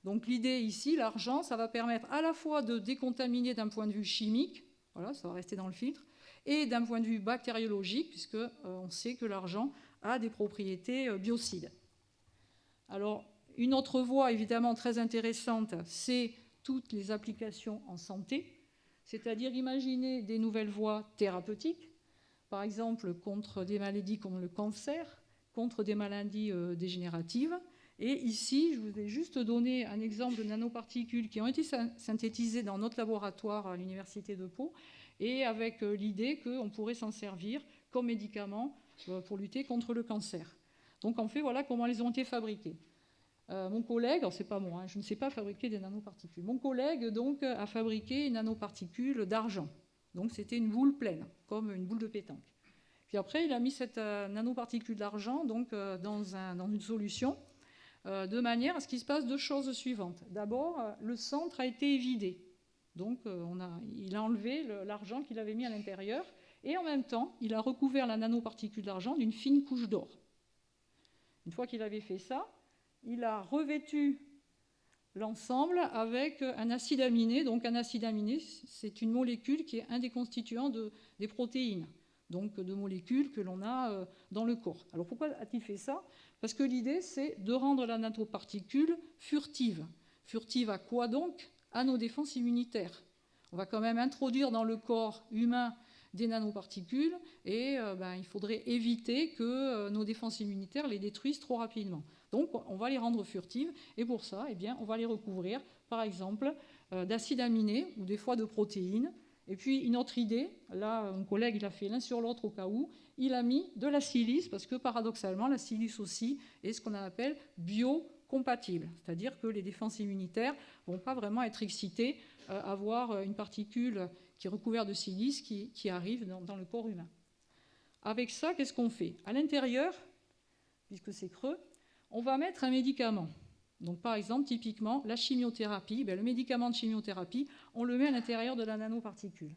Donc l'idée ici, l'argent, ça va permettre à la fois de décontaminer d'un point de vue chimique, voilà, ça va rester dans le filtre, et d'un point de vue bactériologique, puisqu'on sait que l'argent a des propriétés biocides. Alors, une autre voie évidemment très intéressante, c'est toutes les applications en santé, c'est-à-dire imaginer des nouvelles voies thérapeutiques, par exemple contre des maladies comme le cancer, contre des maladies dégénératives. Et ici, je vous ai juste donné un exemple de nanoparticules qui ont été synthétisées dans notre laboratoire à l'Université de Pau, et avec l'idée qu'on pourrait s'en servir comme médicament pour lutter contre le cancer. Donc en fait, voilà comment elles ont été fabriquées. Mon collègue, alors c'est pas moi, je ne sais pas fabriquer des nanoparticules. Mon collègue donc a fabriqué une nanoparticule d'argent. Donc c'était une boule pleine, comme une boule de pétanque. Puis après, il a mis cette nanoparticule d'argent donc dans une solution, de manière à ce qu'il se passe deux choses suivantes. D'abord, le centre a été évidé. Donc il a enlevé l'argent qu'il avait mis à l'intérieur, et en même temps, il a recouvert la nanoparticule d'argent d'une fine couche d'or. Une fois qu'il avait fait ça, il a revêtu l'ensemble avec un acide aminé. Donc un acide aminé, c'est une molécule qui est un des constituants des protéines, donc de molécules que l'on a dans le corps. Alors pourquoi a-t-il fait ça? Parce que l'idée, c'est de rendre la nanoparticule furtive. Furtive à quoi donc? À nos défenses immunitaires. On va quand même introduire dans le corps humain des nanoparticules et il faudrait éviter que nos défenses immunitaires les détruisent trop rapidement. Donc on va les rendre furtives et pour ça, on va les recouvrir par exemple d'acides aminés ou des fois de protéines. Et puis une autre idée, là mon collègue il a fait l'un sur l'autre au cas où, il a mis de la silice parce que paradoxalement la silice aussi est ce qu'on appelle biocompatible, c'est-à-dire que les défenses immunitaires ne vont pas vraiment être excitées à voir une particule qui est recouverte de silice qui arrive dans le corps humain. Avec ça, qu'est-ce qu'on fait? À l'intérieur, puisque c'est creux, on va mettre un médicament. Donc par exemple, typiquement, la chimiothérapie, le médicament de chimiothérapie, on le met à l'intérieur de la nanoparticule.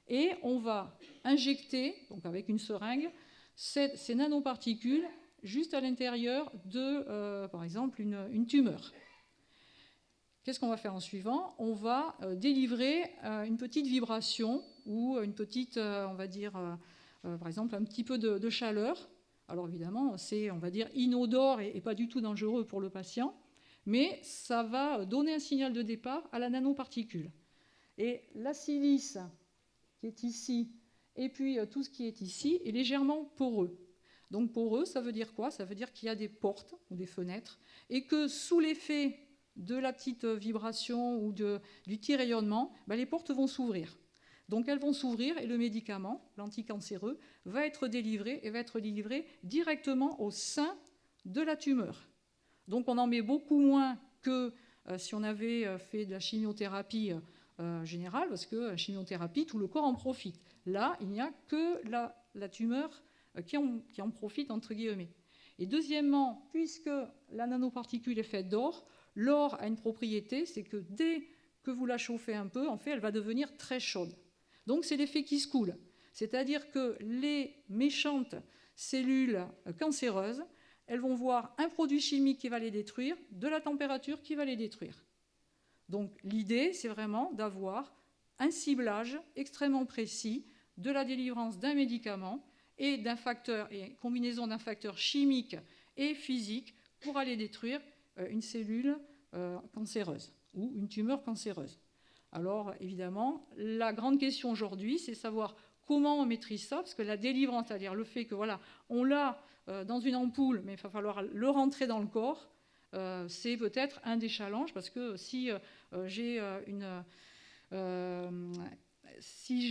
Et on va injecter, donc avec une seringue, ces nanoparticules juste à l'intérieur de, par exemple, une tumeur. Qu'est-ce qu'on va faire en suivant? On va délivrer une petite vibration ou une petite, on va dire, par exemple, un petit peu de chaleur. Alors évidemment, c'est, on va dire, inodore et pas du tout dangereux pour le patient, mais ça va donner un signal de départ à la nanoparticule. Et la silice qui est ici, et puis tout ce qui est ici, est légèrement poreux. Donc poreux, ça veut dire quoi? Ça veut dire qu'il y a des portes ou des fenêtres, et que sous l'effet de la petite vibration ou du petit rayonnement, les portes vont s'ouvrir. Donc elles vont s'ouvrir et le médicament, l'anticancéreux, va être délivré et va être délivré directement au sein de la tumeur. Donc on en met beaucoup moins que si on avait fait de la chimiothérapie générale, parce que la chimiothérapie, tout le corps en profite. Là, il n'y a que la tumeur qui en profite, entre guillemets. Et deuxièmement, puisque la nanoparticule est faite d'or, l'or a une propriété, c'est que dès que vous la chauffez un peu, en fait, elle va devenir très chaude. Donc c'est l'effet qui se coule. C'est-à-dire que les méchantes cellules cancéreuses, elles vont voir un produit chimique qui va les détruire, de la température qui va les détruire. Donc l'idée, c'est vraiment d'avoir un ciblage extrêmement précis de la délivrance d'un médicament et d'un facteur, et combinaison d'un facteur chimique et physique pour aller détruire une cellule cancéreuse ou une tumeur cancéreuse. Alors évidemment, la grande question aujourd'hui, c'est savoir comment on maîtrise ça, parce que la délivrance, c'est-à-dire le fait que voilà, on l'a dans une ampoule, mais il va falloir le rentrer dans le corps, c'est peut-être un des challenges, parce que si j'ai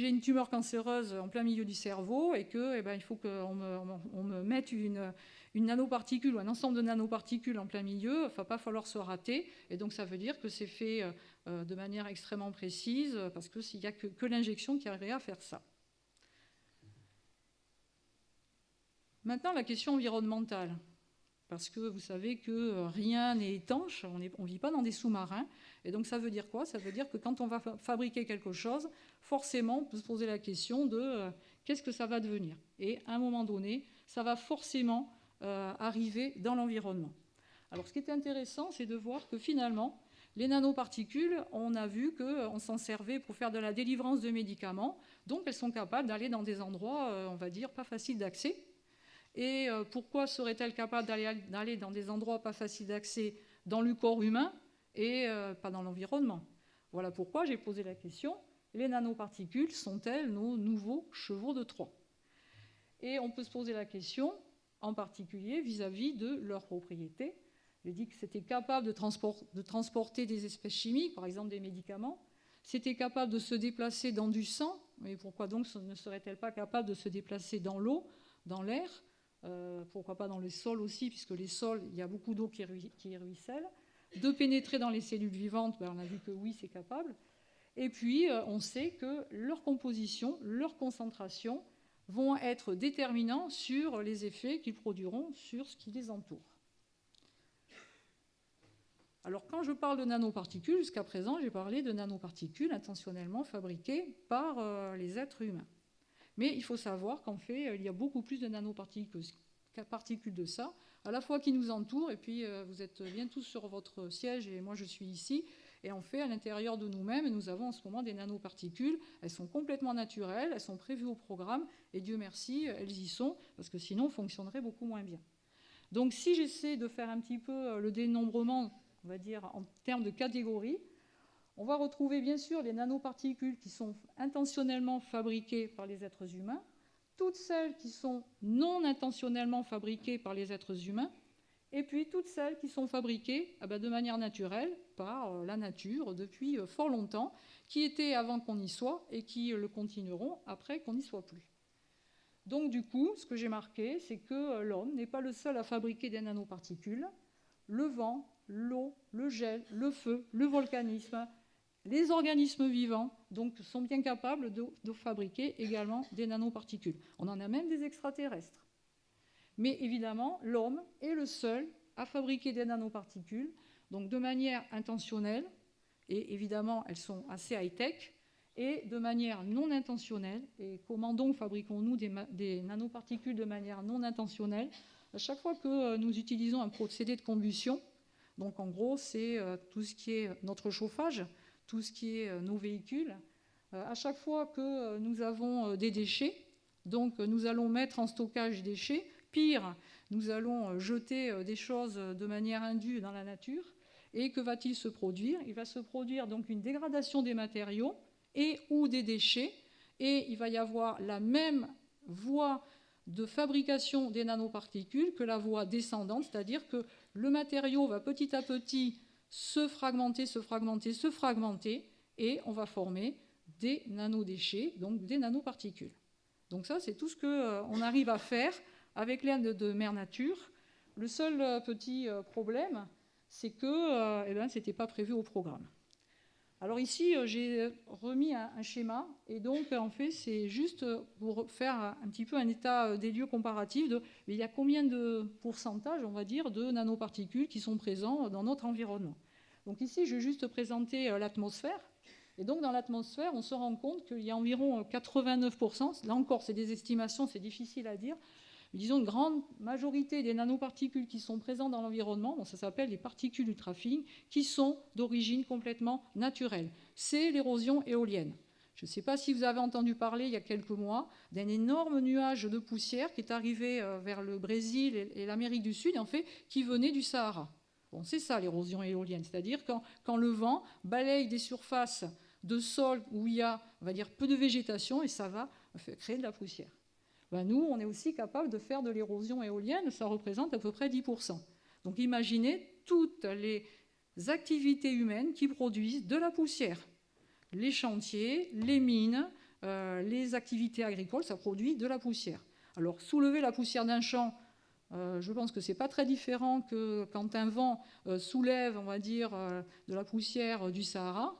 une tumeur cancéreuse en plein milieu du cerveau et que il faut qu'on me mette une nanoparticule ou un ensemble de nanoparticules en plein milieu, il ne va pas falloir se rater. Et donc ça veut dire que c'est fait de manière extrêmement précise, parce qu'il n'y a que l'injection qui arriverait à faire ça. Maintenant, la question environnementale. Parce que vous savez que rien n'est étanche, on ne vit pas dans des sous-marins. Et donc ça veut dire quoi? Ça veut dire que quand on va fabriquer quelque chose, forcément, on peut se poser la question de qu'est-ce que ça va devenir? Et à un moment donné, ça va forcément arriver dans l'environnement. Alors ce qui est intéressant, c'est de voir que finalement, les nanoparticules, on a vu qu'on s'en servait pour faire de la délivrance de médicaments. Donc elles sont capables d'aller dans des endroits, on va dire, pas faciles d'accès. Et pourquoi seraient-elles capables d'aller dans des endroits pas faciles d'accès dans le corps humain et pas dans l'environnement? Voilà pourquoi j'ai posé la question, les nanoparticules sont-elles nos nouveaux chevaux de Troie? Et on peut se poser la question, en particulier vis-à-vis de leurs propriétés. J'ai dit que c'était capable de transporter des espèces chimiques, par exemple des médicaments. C'était capable de se déplacer dans du sang, mais pourquoi donc ne serait-elle pas capable de se déplacer dans l'eau, dans l'air? Pourquoi pas dans les sols aussi, puisque les sols, il y a beaucoup d'eau qui ruisselle. De pénétrer dans les cellules vivantes, on a vu que oui, c'est capable. Et puis, on sait que leur composition, leur concentration vont être déterminants sur les effets qu'ils produiront sur ce qui les entoure. Alors, quand je parle de nanoparticules, jusqu'à présent, j'ai parlé de nanoparticules intentionnellement fabriquées par les êtres humains. Mais il faut savoir qu'en fait, il y a beaucoup plus de nanoparticules de ça, à la fois qui nous entourent, et puis vous êtes bien tous sur votre siège, et moi je suis ici, et en fait, à l'intérieur de nous-mêmes, nous avons en ce moment des nanoparticules, elles sont complètement naturelles, elles sont prévues au programme, et Dieu merci, elles y sont, parce que sinon, elles fonctionneraient beaucoup moins bien. Donc si j'essaie de faire un petit peu le dénombrement, on va dire, en termes de catégories, On va retrouver bien sûr les nanoparticules qui sont intentionnellement fabriquées par les êtres humains, toutes celles qui sont non intentionnellement fabriquées par les êtres humains, et puis toutes celles qui sont fabriquées de manière naturelle par la nature depuis fort longtemps, qui étaient avant qu'on y soit et qui le continueront après qu'on n'y soit plus. Donc du coup, ce que j'ai marqué, c'est que l'homme n'est pas le seul à fabriquer des nanoparticules. Le vent, l'eau, le gel, le feu, le volcanisme, les organismes vivants donc, sont bien capables de fabriquer également des nanoparticules. On en a même des extraterrestres. Mais évidemment, l'homme est le seul à fabriquer des nanoparticules, donc de manière intentionnelle, et évidemment, elles sont assez high-tech, et de manière non intentionnelle. Et comment donc fabriquons-nous des nanoparticules de manière non intentionnelle? À chaque fois que nous utilisons un procédé de combustion, donc en gros, c'est tout ce qui est notre chauffage, tout ce qui est nos véhicules, à chaque fois que nous avons des déchets, donc nous allons mettre en stockage des déchets. Pire, nous allons jeter des choses de manière indue dans la nature. Et que va-t-il se produire? Il va se produire donc une dégradation des matériaux et ou des déchets. Et il va y avoir la même voie de fabrication des nanoparticules que la voie descendante, c'est-à-dire que le matériau va petit à petit se fragmenter, se fragmenter, se fragmenter, et on va former des nanodéchets, donc des nanoparticules. Donc ça, c'est tout ce qu'on arrive à faire avec l'aide de Mère Nature. Le seul petit problème, c'est que ce n'était pas prévu au programme. Alors ici, j'ai remis un schéma, et donc en fait, c'est juste pour faire un petit peu un état des lieux comparatif de il y a combien de pourcentage, on va dire, de nanoparticules qui sont présents dans notre environnement. Donc ici, je vais juste présenter l'atmosphère. Et donc dans l'atmosphère, on se rend compte qu'il y a environ 89%, là encore, c'est des estimations, c'est difficile à dire, disons, une grande majorité des nanoparticules qui sont présentes dans l'environnement, ça s'appelle les particules ultrafines, qui sont d'origine complètement naturelle. C'est l'érosion éolienne. Je ne sais pas si vous avez entendu parler il y a quelques mois d'un énorme nuage de poussière qui est arrivé vers le Brésil et l'Amérique du Sud, en fait, qui venait du Sahara. Bon, c'est ça l'érosion éolienne, c'est-à-dire quand le vent balaye des surfaces de sol où il y a, on va dire, peu de végétation, et ça va créer de la poussière. Nous, on est aussi capable de faire de l'érosion éolienne, ça représente à peu près 10%. Donc imaginez toutes les activités humaines qui produisent de la poussière. Les chantiers, les mines, les activités agricoles, ça produit de la poussière. Alors soulever la poussière d'un champ, je pense que ce n'est pas très différent que quand un vent soulève, on va dire, de la poussière du Sahara.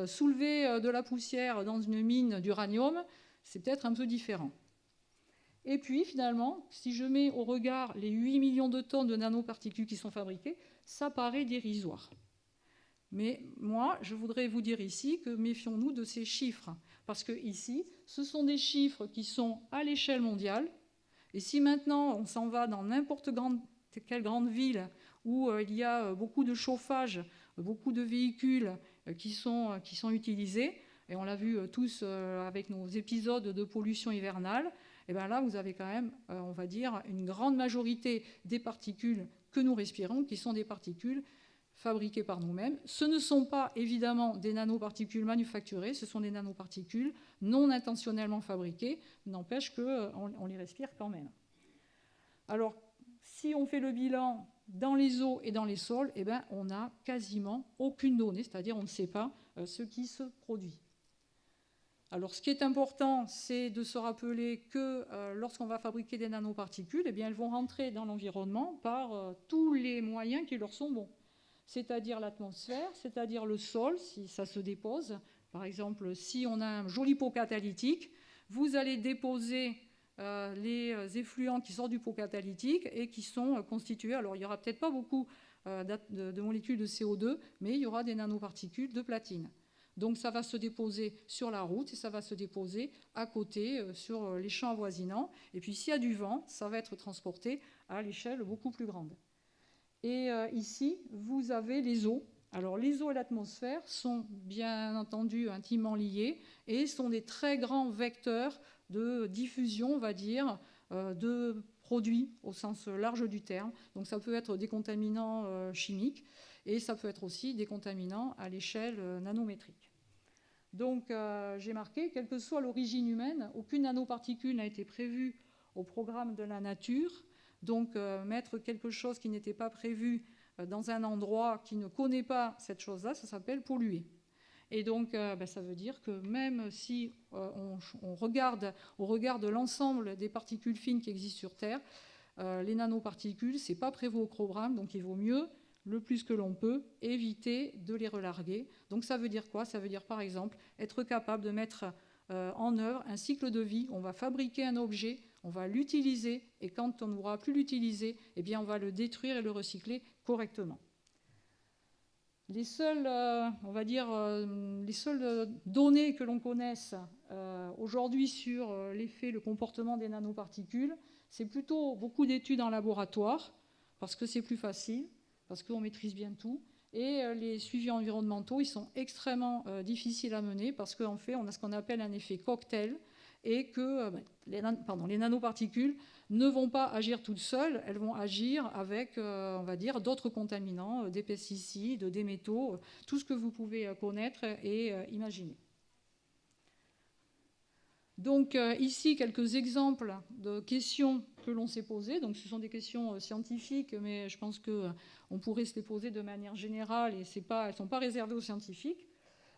Soulever de la poussière dans une mine d'uranium, c'est peut-être un peu différent. Et puis, finalement, si je mets au regard les 8 millions de tonnes de nanoparticules qui sont fabriquées, ça paraît dérisoire. Mais moi, je voudrais vous dire ici que méfions-nous de ces chiffres. Parce que ici, ce sont des chiffres qui sont à l'échelle mondiale. Et si maintenant, on s'en va dans n'importe quelle grande ville où il y a beaucoup de chauffage, beaucoup de véhicules qui sont utilisés, et on l'a vu tous avec nos épisodes de pollution hivernale, et bien là, vous avez quand même, on va dire, une grande majorité des particules que nous respirons, qui sont des particules fabriquées par nous-mêmes. Ce ne sont pas, évidemment, des nanoparticules manufacturées, ce sont des nanoparticules non intentionnellement fabriquées, n'empêche qu'on les respire quand même. Alors, si on fait le bilan dans les eaux et dans les sols, eh bien, on n'a quasiment aucune donnée, c'est-à-dire on ne sait pas ce qui se produit. Alors, ce qui est important, c'est de se rappeler que lorsqu'on va fabriquer des nanoparticules, eh bien, elles vont rentrer dans l'environnement par tous les moyens qui leur sont bons. C'est-à-dire l'atmosphère, c'est-à-dire le sol, si ça se dépose. Par exemple, si on a un joli pot catalytique, vous allez déposer les effluents qui sortent du pot catalytique et qui sont constitués. Alors, il n'y aura peut-être pas beaucoup de molécules de CO2, mais il y aura des nanoparticules de platine. Donc ça va se déposer sur la route et ça va se déposer à côté sur les champs avoisinants. Et puis s'il y a du vent, ça va être transporté à l'échelle beaucoup plus grande. Et ici, vous avez les eaux. Alors les eaux et l'atmosphère sont bien entendu intimement liées et sont des très grands vecteurs de diffusion, on va dire, de produits au sens large du terme. Donc ça peut être des contaminants chimiques. et ça peut être aussi des contaminants à l'échelle nanométrique. Donc j'ai marqué, quelle que soit l'origine humaine, aucune nanoparticule n'a été prévue au programme de la nature. Donc mettre quelque chose qui n'était pas prévu dans un endroit qui ne connaît pas cette chose-là, ça s'appelle polluer. Et donc ça veut dire que même si on regarde au regard de l'ensemble des particules fines qui existent sur Terre, les nanoparticules, ce n'est pas prévu au programme, donc il vaut mieux, le plus que l'on peut, éviter de les relarguer. Donc ça veut dire quoi? Ça veut dire par exemple être capable de mettre en œuvre un cycle de vie. On va fabriquer un objet, on va l'utiliser, et quand on ne pourra plus l'utiliser, eh bien on va le détruire et le recycler correctement. Les seules, les seules données que l'on connaisse aujourd'hui sur l'effet, le comportement des nanoparticules, c'est plutôt beaucoup d'études en laboratoire, parce que c'est plus facile, parce qu'on maîtrise bien tout. Et les suivis environnementaux, ils sont extrêmement difficiles à mener, parce qu'en fait, on a ce qu'on appelle un effet cocktail, et que les nanoparticules ne vont pas agir toutes seules, elles vont agir avec, on va dire, d'autres contaminants, des pesticides, des métaux, tout ce que vous pouvez connaître et imaginer. Donc ici, quelques exemples de questions que l'on s'est posées. Donc ce sont des questions scientifiques, mais je pense qu'on pourrait se les poser de manière générale et elles ne sont pas réservées aux scientifiques.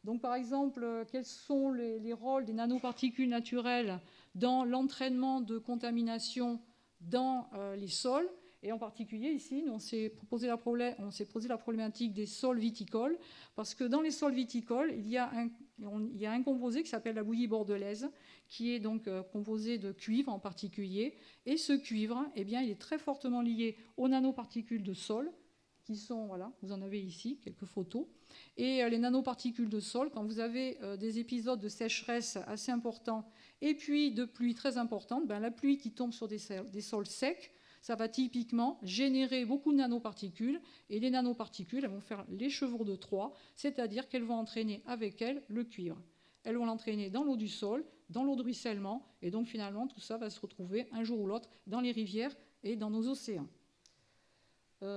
Donc par exemple, quels sont les rôles des nanoparticules naturelles dans l'entraînement de contamination dans les sols? Et en particulier ici, on s'est posé la problématique des sols viticoles, parce que dans les sols viticoles, il y a un composé qui s'appelle la bouillie bordelaise, qui est donc composé de cuivre en particulier. Et ce cuivre, eh bien, il est très fortement lié aux nanoparticules de sol, qui sont, voilà, vous en avez ici quelques photos. Et les nanoparticules de sol, quand vous avez des épisodes de sécheresse assez importants et puis de pluie très importante, la pluie qui tombe sur des sols secs, ça va typiquement générer beaucoup de nanoparticules. Et les nanoparticules, elles vont faire les chevaux de Troie, c'est-à-dire qu'elles vont entraîner avec elles le cuivre. Elles vont l'entraîner dans l'eau du sol, dans l'eau de ruissellement, et donc finalement tout ça va se retrouver un jour ou l'autre dans les rivières et dans nos océans.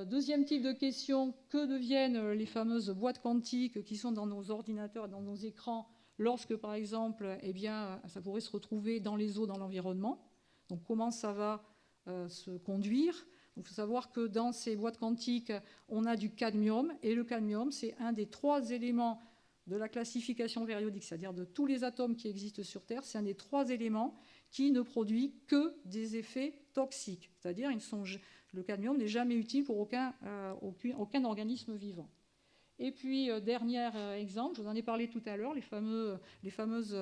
Deuxième type de question, que deviennent les fameuses boîtes quantiques qui sont dans nos ordinateurs, dans nos écrans, lorsque par exemple, eh bien, ça pourrait se retrouver dans les eaux, dans l'environnement? Donc comment ça va se conduire? Il faut savoir que dans ces boîtes quantiques, on a du cadmium, et le cadmium, c'est un des 3 éléments de la classification périodique, c'est-à-dire de tous les atomes qui existent sur Terre, c'est un des 3 éléments qui ne produit que des effets toxiques, c'est-à-dire le cadmium n'est jamais utile pour aucun organisme vivant. Et puis, dernier exemple, je vous en ai parlé tout à l'heure, les fameuses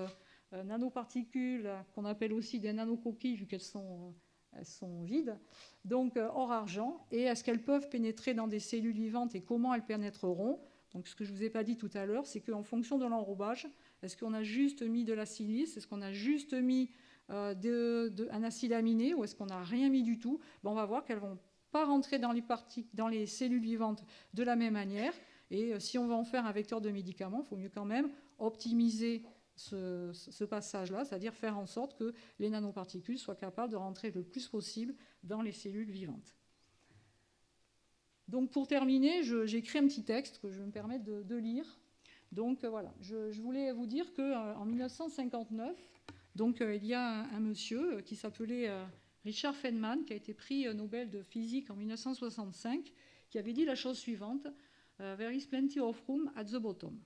nanoparticules qu'on appelle aussi des nanocoquilles, vu qu'elles sont vides, donc hors argent. Et est-ce qu'elles peuvent pénétrer dans des cellules vivantes et comment elles pénétreront? Donc ce que je ne vous ai pas dit tout à l'heure, c'est qu'en fonction de l'enrobage, est-ce qu'on a juste mis de la silice, est-ce qu'on a juste mis un acide aminé ou est-ce qu'on n'a rien mis du tout? On va voir qu'elles ne vont pas rentrer dans les cellules vivantes de la même manière. Et si on va en faire un vecteur de médicaments, il faut mieux quand même optimiser ce passage-là, c'est-à-dire faire en sorte que les nanoparticules soient capables de rentrer le plus possible dans les cellules vivantes. Donc pour terminer, j'ai écrit un petit texte que je vais me permettre de lire. Donc voilà, je voulais vous dire qu'en 1959, donc, il y a un monsieur qui s'appelait Richard Feynman, qui a été prix Nobel de physique en 1965, qui avait dit la chose suivante: « There is plenty of room at the bottom ».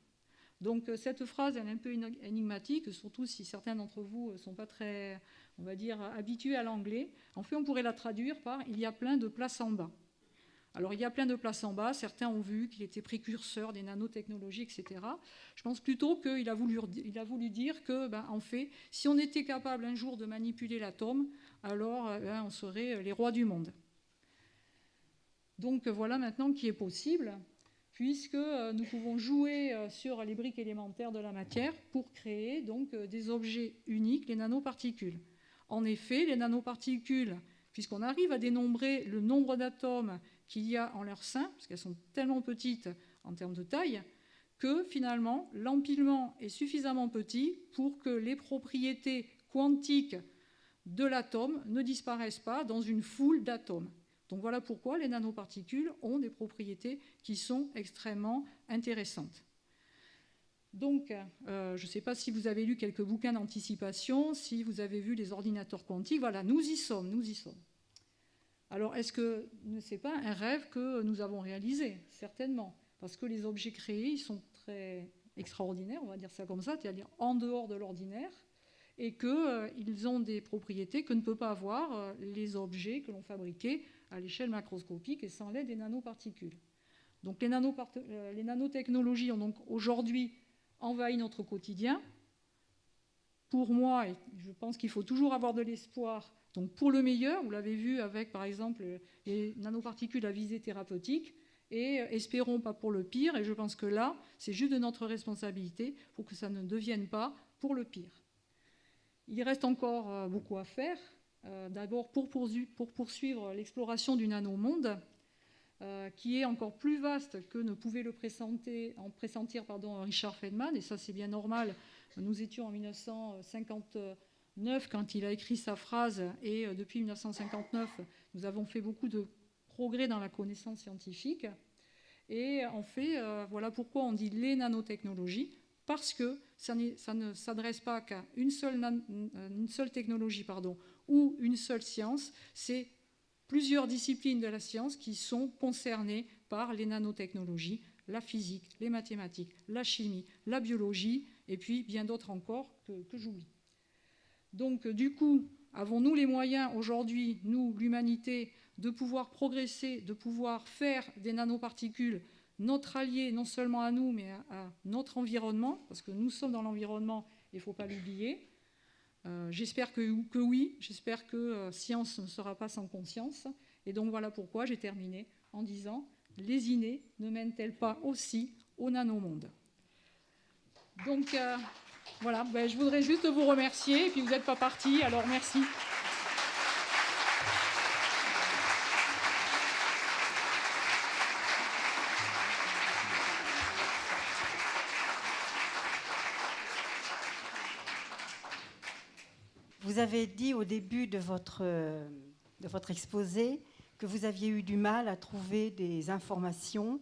Donc cette phrase, elle est un peu énigmatique, surtout si certains d'entre vous ne sont pas très, on va dire, habitués à l'anglais. En fait, on pourrait la traduire par « il y a plein de places en bas ». Alors, il y a plein de places en bas. Certains ont vu qu'il était précurseur des nanotechnologies, etc. Je pense plutôt qu'il a voulu dire que, en fait, si on était capable un jour de manipuler l'atome, alors on serait les rois du monde. Donc, voilà maintenant qui est possible, puisque nous pouvons jouer sur les briques élémentaires de la matière pour créer donc des objets uniques, les nanoparticules. En effet, les nanoparticules, puisqu'on arrive à dénombrer le nombre d'atomes qu'il y a en leur sein, parce qu'elles sont tellement petites en termes de taille, que finalement l'empilement est suffisamment petit pour que les propriétés quantiques de l'atome ne disparaissent pas dans une foule d'atomes. Donc voilà pourquoi les nanoparticules ont des propriétés qui sont extrêmement intéressantes. Donc, je ne sais pas si vous avez lu quelques bouquins d'anticipation, si vous avez vu les ordinateurs quantiques, voilà, nous y sommes, nous y sommes. Alors, est-ce que ce n'est pas un rêve que nous avons réalisé? Certainement, parce que les objets créés, ils sont très extraordinaires, on va dire ça comme ça, c'est-à-dire en dehors de l'ordinaire, et qu'ils ont des propriétés que ne peuvent pas avoir les objets que l'on fabriquait à l'échelle macroscopique et sans l'aide des nanoparticules. Donc les nanotechnologies ont donc aujourd'hui envahi notre quotidien. Pour moi, et je pense qu'il faut toujours avoir de l'espoir, donc pour le meilleur, vous l'avez vu avec par exemple les nanoparticules à visée thérapeutique, et espérons pas pour le pire, et je pense que là, c'est juste de notre responsabilité pour que ça ne devienne pas pour le pire. Il reste encore beaucoup à faire. D'abord pour poursuivre l'exploration du nanomonde, qui est encore plus vaste que ne pouvait le pressentir Richard Feynman, et ça c'est bien normal. Nous étions en 1959 quand il a écrit sa phrase, et depuis 1959, nous avons fait beaucoup de progrès dans la connaissance scientifique. Et en fait, voilà pourquoi on dit les nanotechnologies, parce que ça ne s'adresse pas qu'à une seule technologie, ou une seule science, c'est plusieurs disciplines de la science qui sont concernées par les nanotechnologies, la physique, les mathématiques, la chimie, la biologie, et puis bien d'autres encore que j'oublie. Donc du coup, avons-nous les moyens aujourd'hui, nous, l'humanité, de pouvoir progresser, de pouvoir faire des nanoparticules notre allié, non seulement à nous, mais à notre environnement, parce que nous sommes dans l'environnement, il ne faut pas l'oublier. J'espère que oui, j'espère que science ne sera pas sans conscience. Et donc voilà pourquoi j'ai terminé en disant « Les innés ne mènent-elles pas aussi au nanomonde ?» Donc voilà, je voudrais juste vous remercier, et puis vous n'êtes pas partis, alors merci. Vous avez dit au début de votre exposé que vous aviez eu du mal à trouver des informations.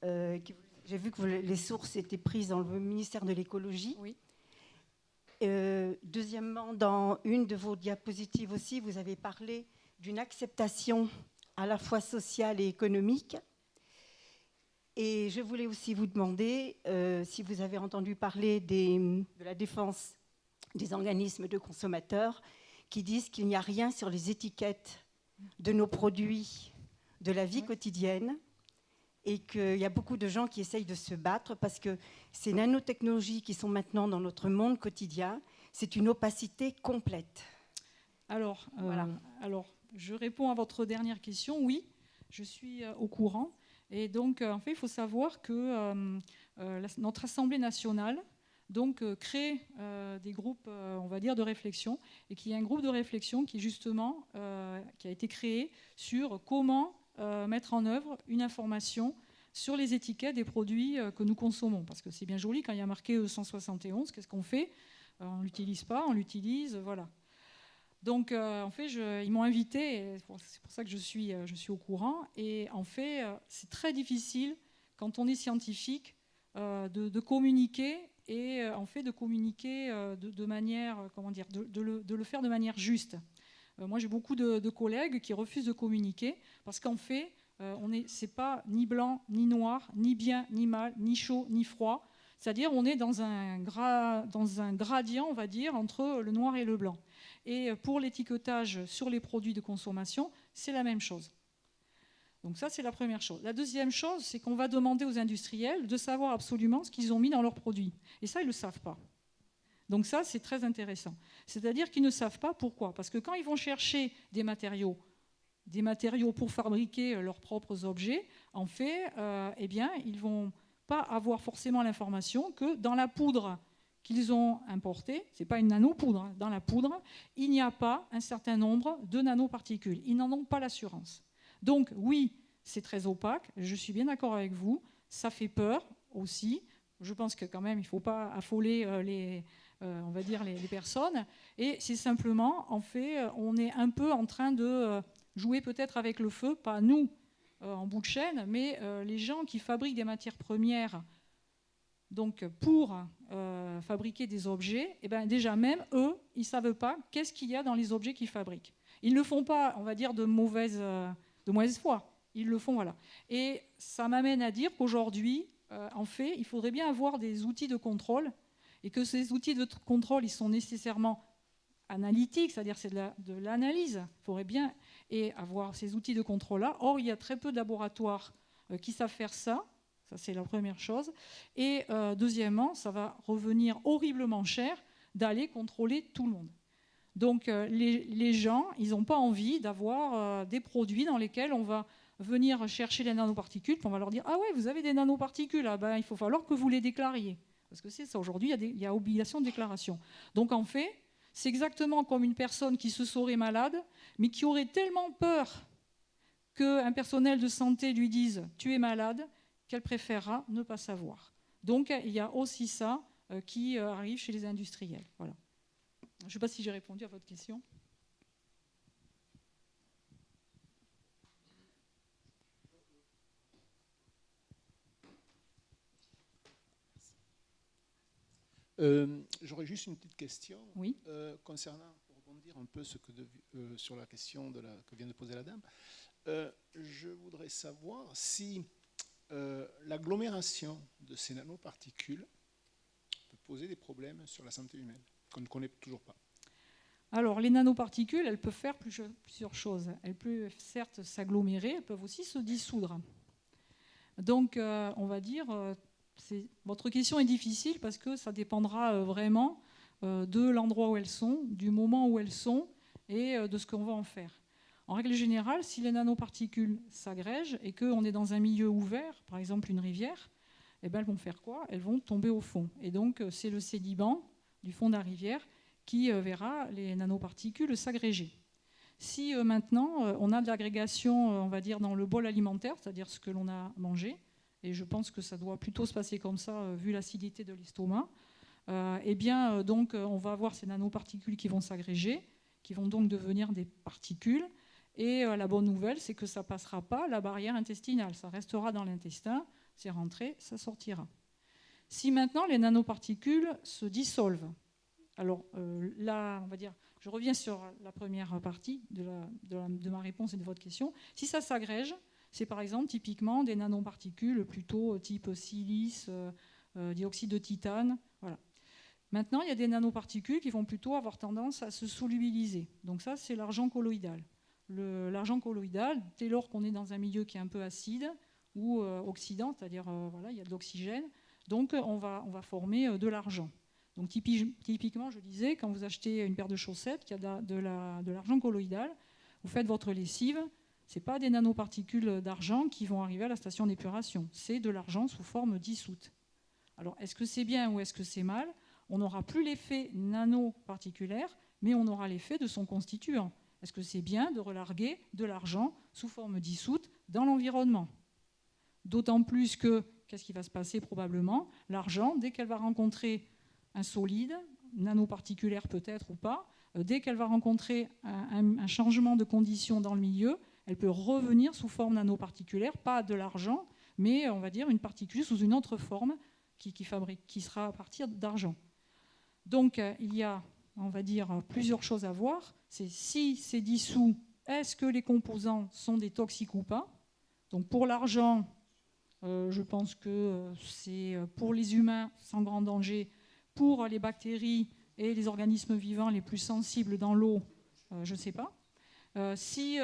J'ai vu que les sources étaient prises dans le ministère de l'écologie. Oui. Deuxièmement, dans une de vos diapositives aussi, vous avez parlé d'une acceptation à la fois sociale et économique. Et je voulais aussi vous demander si vous avez entendu parler de la défense des organismes de consommateurs qui disent qu'il n'y a rien sur les étiquettes de nos produits de la vie quotidienne, et qu'il y a beaucoup de gens qui essayent de se battre parce que ces nanotechnologies qui sont maintenant dans notre monde quotidien, c'est une opacité complète. Alors, je réponds à votre dernière question. Oui, je suis au courant. Et donc, en fait, il faut savoir que notre Assemblée nationale crée des groupes, on va dire, de réflexion, et qu'il y a un groupe de réflexion qui, justement, qui a été créé sur comment mettre en œuvre une information sur les étiquettes des produits que nous consommons. Parce que c'est bien joli, quand il y a marqué E171, qu'est-ce qu'on fait? On ne l'utilise pas, on l'utilise, voilà. Donc, en fait, ils m'ont invité, c'est pour ça que je suis au courant, et en fait, c'est très difficile, quand on est scientifique, de communiquer, et en fait de communiquer de manière, comment dire, de le faire de manière juste. Moi j'ai beaucoup de collègues qui refusent de communiquer parce qu'en fait c'est pas ni blanc ni noir, ni bien ni mal, ni chaud ni froid. C'est-à-dire on est dans un gradient, on va dire, entre le noir et le blanc. Et pour l'étiquetage sur les produits de consommation, c'est la même chose. Donc ça, c'est la première chose. La deuxième chose, c'est qu'on va demander aux industriels de savoir absolument ce qu'ils ont mis dans leurs produits. Et ça, ils ne le savent pas. Donc ça, c'est très intéressant. C'est-à-dire qu'ils ne savent pas pourquoi. Parce que quand ils vont chercher des matériaux pour fabriquer leurs propres objets, en fait, eh bien, ils ne vont pas avoir forcément l'information que dans la poudre qu'ils ont importée, ce n'est pas une nanopoudre, hein, dans la poudre, il n'y a pas un certain nombre de nanoparticules. Ils n'en ont pas l'assurance. Donc oui, c'est très opaque, je suis bien d'accord avec vous, ça fait peur aussi. Je pense que quand même, il ne faut pas affoler les personnes. Et c'est simplement, en fait, on est un peu en train de jouer peut-être avec le feu, pas nous en bout de chaîne, mais les gens qui fabriquent des matières premières donc pour fabriquer des objets, et bien déjà même eux, ils ne savent pas qu'est-ce qu'il y a dans les objets qu'ils fabriquent. Ils ne le font pas, on va dire, de mauvaise foi. Ils le font, voilà. Et ça m'amène à dire qu'aujourd'hui, en fait, il faudrait bien avoir des outils de contrôle et que ces outils de contrôle, ils sont nécessairement analytiques, c'est-à-dire c'est de l'analyse. Il faudrait bien avoir ces outils de contrôle-là. Or, il y a très peu de laboratoires qui savent faire ça. Ça, c'est la première chose. Et deuxièmement, ça va revenir horriblement cher d'aller contrôler tout le monde. Donc, les gens, ils n'ont pas envie d'avoir des produits dans lesquels on va venir chercher les nanoparticules, puis on va leur dire « Ah ouais, vous avez des nanoparticules, ah ben, il faut falloir que vous les déclariez. » Parce que c'est ça, aujourd'hui, il y a obligation de déclaration. Donc, en fait, c'est exactement comme une personne qui se saurait malade, mais qui aurait tellement peur qu'un personnel de santé lui dise « Tu es malade », qu'elle préférera ne pas savoir. Donc, il y a aussi ça qui arrive chez les industriels. Voilà. Je ne sais pas si j'ai répondu à votre question. J'aurais juste une petite question oui. Concernant, pour rebondir un peu sur la question que vient de poser la dame. Je voudrais savoir si l'agglomération de ces nanoparticules peut poser des problèmes sur la santé humaine, qu'on ne connaît toujours pas. Alors, les nanoparticules, elles peuvent faire plusieurs choses. Elles peuvent certes s'agglomérer, elles peuvent aussi se dissoudre. Donc, on va dire, votre question est difficile parce que ça dépendra vraiment de l'endroit où elles sont, du moment où elles sont et de ce qu'on va en faire. En règle générale, si les nanoparticules s'agrègent et qu'on est dans un milieu ouvert, par exemple une rivière, eh ben, elles vont faire quoi? Elles vont tomber au fond. Et donc, c'est le sédiment du fond de la rivière qui verra les nanoparticules s'agréger. Si maintenant, on a de l'agrégation, on va dire, dans le bol alimentaire, c'est-à-dire ce que l'on a mangé, et je pense que ça doit plutôt se passer comme ça, vu l'acidité de l'estomac, eh bien, donc, on va avoir ces nanoparticules qui vont s'agréger, qui vont donc devenir des particules. Et la bonne nouvelle, c'est que ça ne passera pas la barrière intestinale. Ça restera dans l'intestin, c'est rentré, ça sortira. Si maintenant les nanoparticules se dissolvent, alors là, on va dire, je reviens sur la première partie de ma réponse et de votre question. Si ça s'agrège, c'est par exemple typiquement des nanoparticules plutôt type silice, dioxyde de titane, voilà. Maintenant, il y a des nanoparticules qui vont plutôt avoir tendance à se solubiliser. Donc ça, c'est l'argent colloïdal. L'argent colloïdal, dès lors qu'on est dans un milieu qui est un peu acide ou oxydant, c'est-à-dire voilà, il y a de l'oxygène, donc on va former de l'argent. Donc typiquement, je disais, quand vous achetez une paire de chaussettes qui a de l'argent colloïdal, vous faites votre lessive, ce n'est pas des nanoparticules d'argent qui vont arriver à la station d'épuration, c'est de l'argent sous forme dissoute. Alors, est-ce que c'est bien ou est-ce que c'est mal? On n'aura plus l'effet nanoparticulaire, mais on aura l'effet de son constituant. Est-ce que c'est bien de relarguer de l'argent sous forme dissoute dans l'environnement? D'autant plus que, qu'est-ce qui va se passer probablement? L'argent, dès qu'elle va rencontrer un solide, nanoparticulaire peut-être ou pas, dès qu'elle va rencontrer un changement de conditions dans le milieu, elle peut revenir sous forme nanoparticulaire, pas de l'argent, mais on va dire une particule sous une autre forme qui sera à partir d'argent. Donc il y a, on va dire, plusieurs choses à voir. C'est si c'est dissous, est-ce que les composants sont des toxiques ou pas? Donc pour l'argent, je pense que c'est pour les humains sans grand danger. Pour les bactéries et les organismes vivants les plus sensibles dans l'eau, je ne sais pas. Si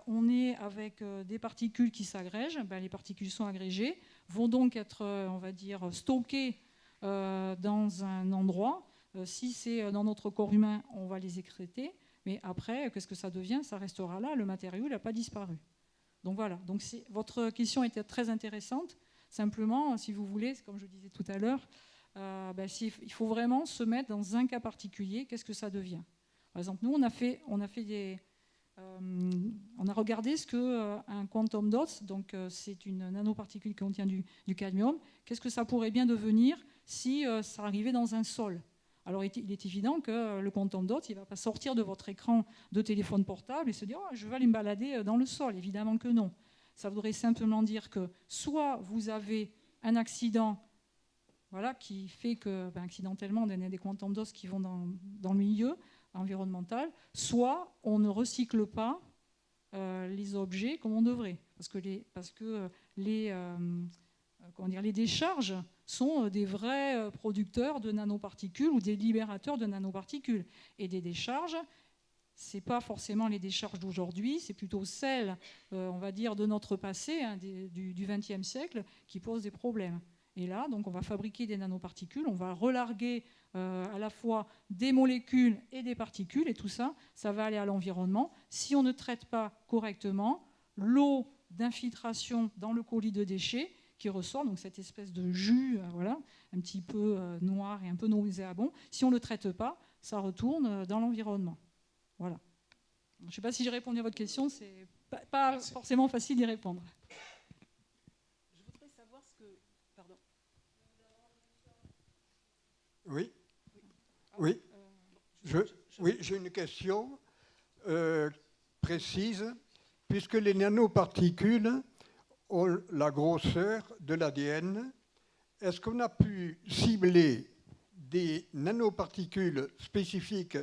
on est avec des particules qui s'agrègent, ben les particules sont agrégées, vont donc être, on va dire, stockées dans un endroit. Si c'est dans notre corps humain, on va les écréter. Mais après, qu'est-ce que ça devient? Ça restera là, le matériau n'a pas disparu. Donc voilà, donc votre question était très intéressante. Simplement, si vous voulez, comme je disais tout à l'heure, il faut vraiment se mettre dans un cas particulier, qu'est-ce que ça devient? Par exemple, nous, on a regardé ce qu'un quantum dot, donc c'est une nanoparticule qui contient du cadmium, qu'est-ce que ça pourrait bien devenir si ça arrivait dans un sol? Alors il est évident que le quantum dot, il ne va pas sortir de votre écran de téléphone portable et se dire oh, je vais aller me balader dans le sol. Évidemment que non. Ça voudrait simplement dire que soit vous avez un accident, voilà, qui fait que accidentellement on a des quantum dots qui vont dans le milieu environnemental, soit on ne recycle pas les objets comme on devrait, parce que les décharges sont des vrais producteurs de nanoparticules ou des libérateurs de nanoparticules. Et des décharges, ce n'est pas forcément les décharges d'aujourd'hui, c'est plutôt celles, on va dire, de notre passé, hein, du XXe siècle, qui posent des problèmes. Et là, donc, on va fabriquer des nanoparticules, on va relarguer à la fois des molécules et des particules, et tout ça, ça va aller à l'environnement. Si on ne traite pas correctement, l'eau d'infiltration dans le colis de déchets qui ressort, donc cette espèce de jus, voilà, un petit peu noir et un peu nauséabond, si on ne le traite pas, ça retourne dans l'environnement. Voilà. Je ne sais pas si j'ai répondu à votre question, c'est pas forcément facile d'y répondre. Je voudrais savoir ce que... Pardon. Oui. Oui. Oui, j'ai une question précise. Puisque les nanoparticules ont la grosseur de l'ADN, est-ce qu'on a pu cibler des nanoparticules spécifiques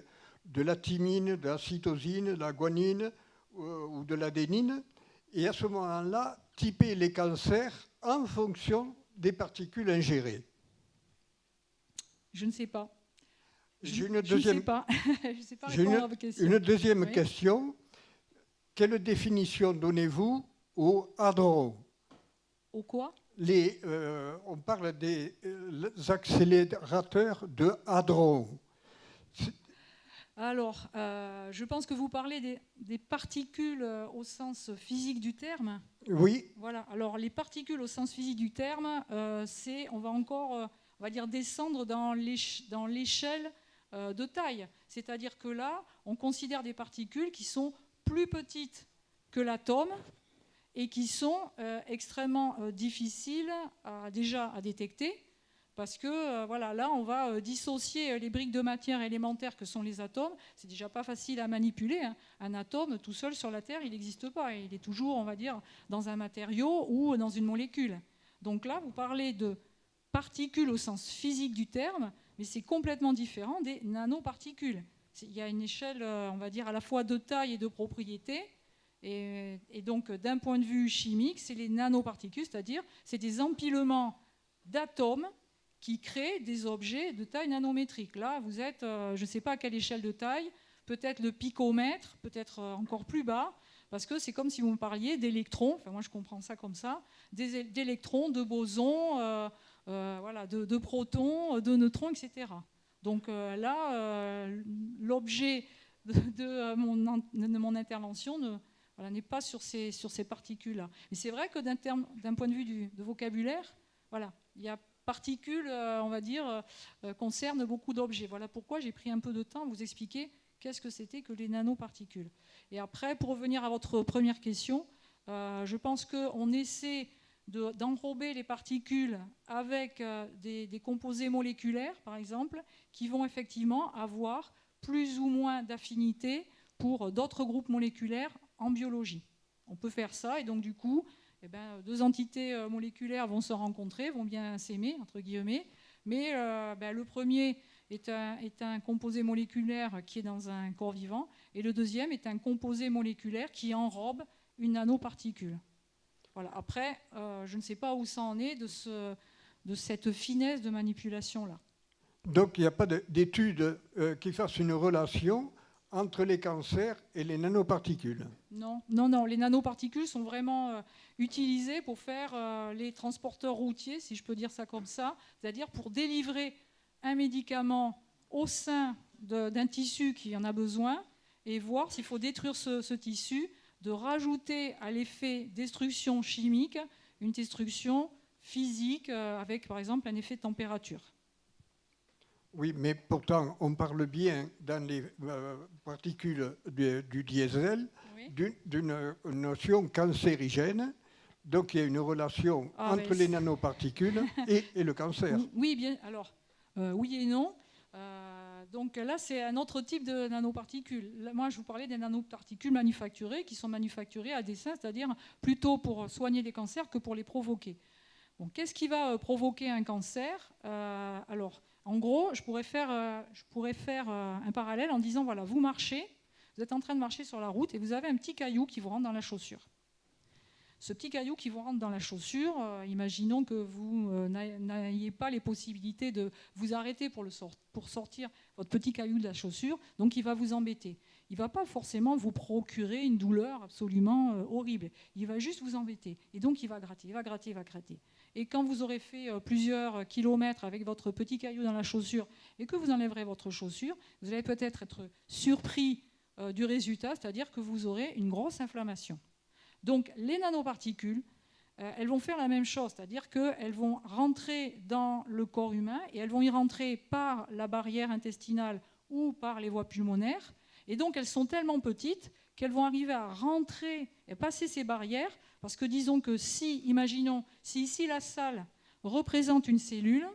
de la thymine, de la cytosine, de la guanine ou de l'adénine, et à ce moment-là, typer les cancers en fonction des particules ingérées? Je ne sais pas. J'ai une deuxième, je ne sais pas. Je sais pas répondre à votre question. Une deuxième Oui. question. Quelle définition donnez-vous au hadron? Au quoi? On parle des accélérateurs de hadron. Alors, je pense que vous parlez des particules au sens physique du terme. Oui. Voilà. Alors, les particules au sens physique du terme, on va encore, on va dire, descendre dans l'échelle de taille. C'est-à-dire que là, on considère des particules qui sont plus petites que l'atome et qui sont extrêmement difficiles déjà à détecter, parce que voilà, là on va dissocier les briques de matière élémentaires que sont les atomes. C'est déjà pas facile à manipuler, hein. Un atome tout seul sur la Terre, il n'existe pas, il est toujours, on va dire, dans un matériau ou dans une molécule. Donc là, vous parlez de particules au sens physique du terme, mais c'est complètement différent des nanoparticules. Il y a une échelle, on va dire, à la fois de taille et de propriété. Et donc, d'un point de vue chimique, c'est les nanoparticules, c'est-à-dire c'est des empilements d'atomes qui créent des objets de taille nanométrique. Là, vous êtes, je ne sais pas à quelle échelle de taille, peut-être le picomètre, peut-être encore plus bas, parce que c'est comme si vous me parliez d'électrons, enfin moi je comprends ça comme ça, d'électrons, de bosons, voilà, de protons, de neutrons, etc. Donc là, l'objet de mon intervention n'est pas sur ces particules-là. Mais c'est vrai que d'un point de vue de vocabulaire, voilà, il y a particules, on va dire, concernent beaucoup d'objets. Voilà pourquoi j'ai pris un peu de temps à vous expliquer qu'est-ce que c'était que les nanoparticules. Et après, pour revenir à votre première question, je pense qu'on essaie d'enrober les particules avec des composés moléculaires, par exemple, qui vont effectivement avoir plus ou moins d'affinité pour d'autres groupes moléculaires en biologie. On peut faire ça, et donc du coup, deux entités moléculaires vont se rencontrer, vont bien s'aimer, entre guillemets, mais le premier est un composé moléculaire qui est dans un corps vivant, et le deuxième est un composé moléculaire qui enrobe une nanoparticule. Voilà. Après, je ne sais pas où ça en est de cette finesse de manipulation-là. Donc il n'y a pas d'études qui fassent une relation entre les cancers et les nanoparticules? Non. Les nanoparticules sont vraiment utilisées pour faire les transporteurs routiers, si je peux dire ça comme ça, c'est-à-dire pour délivrer un médicament au sein d'un tissu qui en a besoin et voir s'il faut détruire ce tissu, de rajouter à l'effet destruction chimique une destruction physique avec, par exemple, un effet de température. Oui, mais pourtant, on parle bien dans les particules du diesel, oui, d'une notion cancérigène. Donc, il y a une relation entre les nanoparticules et le cancer. Oui, bien. Alors, oui et non. Donc là, c'est un autre type de nanoparticules. Là, moi, je vous parlais des nanoparticules manufacturées qui sont manufacturées à dessein, c'est-à-dire plutôt pour soigner des cancers que pour les provoquer. Bon, qu'est-ce qui va provoquer un cancer? Alors, en gros, je pourrais faire un parallèle en disant, voilà, vous marchez, vous êtes en train de marcher sur la route et vous avez un petit caillou qui vous rentre dans la chaussure. Ce petit caillou qui vous rentre dans la chaussure, imaginons que vous n'ayez pas les possibilités de vous arrêter pour sortir votre petit caillou de la chaussure, donc il va vous embêter. Il ne va pas forcément vous procurer une douleur absolument horrible. Il va juste vous embêter. Et donc il va gratter, il va gratter, il va gratter. Et quand vous aurez fait plusieurs kilomètres avec votre petit caillou dans la chaussure et que vous enlèverez votre chaussure, vous allez peut-être être surpris du résultat, c'est-à-dire que vous aurez une grosse inflammation. Donc les nanoparticules, elles vont faire la même chose, c'est-à-dire qu'elles vont rentrer dans le corps humain et elles vont y rentrer par la barrière intestinale ou par les voies pulmonaires. Et donc elles sont tellement petites qu'elles vont arriver à rentrer et passer ces barrières, parce que disons que imaginons, si ici la salle représente une cellule,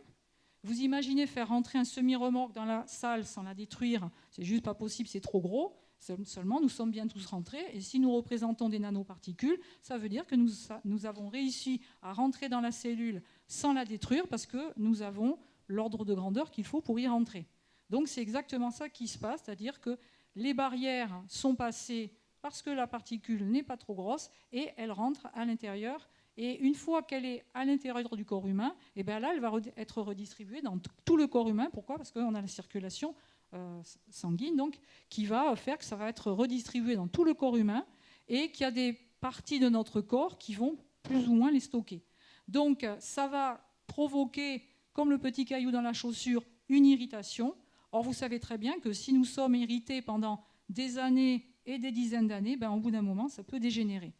vous imaginez faire rentrer un semi-remorque dans la salle sans la détruire, c'est juste pas possible, c'est trop gros. Seulement, nous sommes bien tous rentrés, et si nous représentons des nanoparticules, ça veut dire que nous avons réussi à rentrer dans la cellule sans la détruire, parce que nous avons l'ordre de grandeur qu'il faut pour y rentrer. Donc c'est exactement ça qui se passe, c'est-à-dire que les barrières sont passées parce que la particule n'est pas trop grosse, et elle rentre à l'intérieur. Et une fois qu'elle est à l'intérieur du corps humain, et bien là, elle va être redistribuée dans tout le corps humain. Pourquoi? Parce qu'on a la circulation sanguine, donc, qui va faire que ça va être redistribué dans tout le corps humain et qu'il y a des parties de notre corps qui vont plus ou moins les stocker. Donc, ça va provoquer, comme le petit caillou dans la chaussure, une irritation. Or, vous savez très bien que si nous sommes irrités pendant des années et des dizaines d'années, ben, au bout d'un moment, ça peut dégénérer.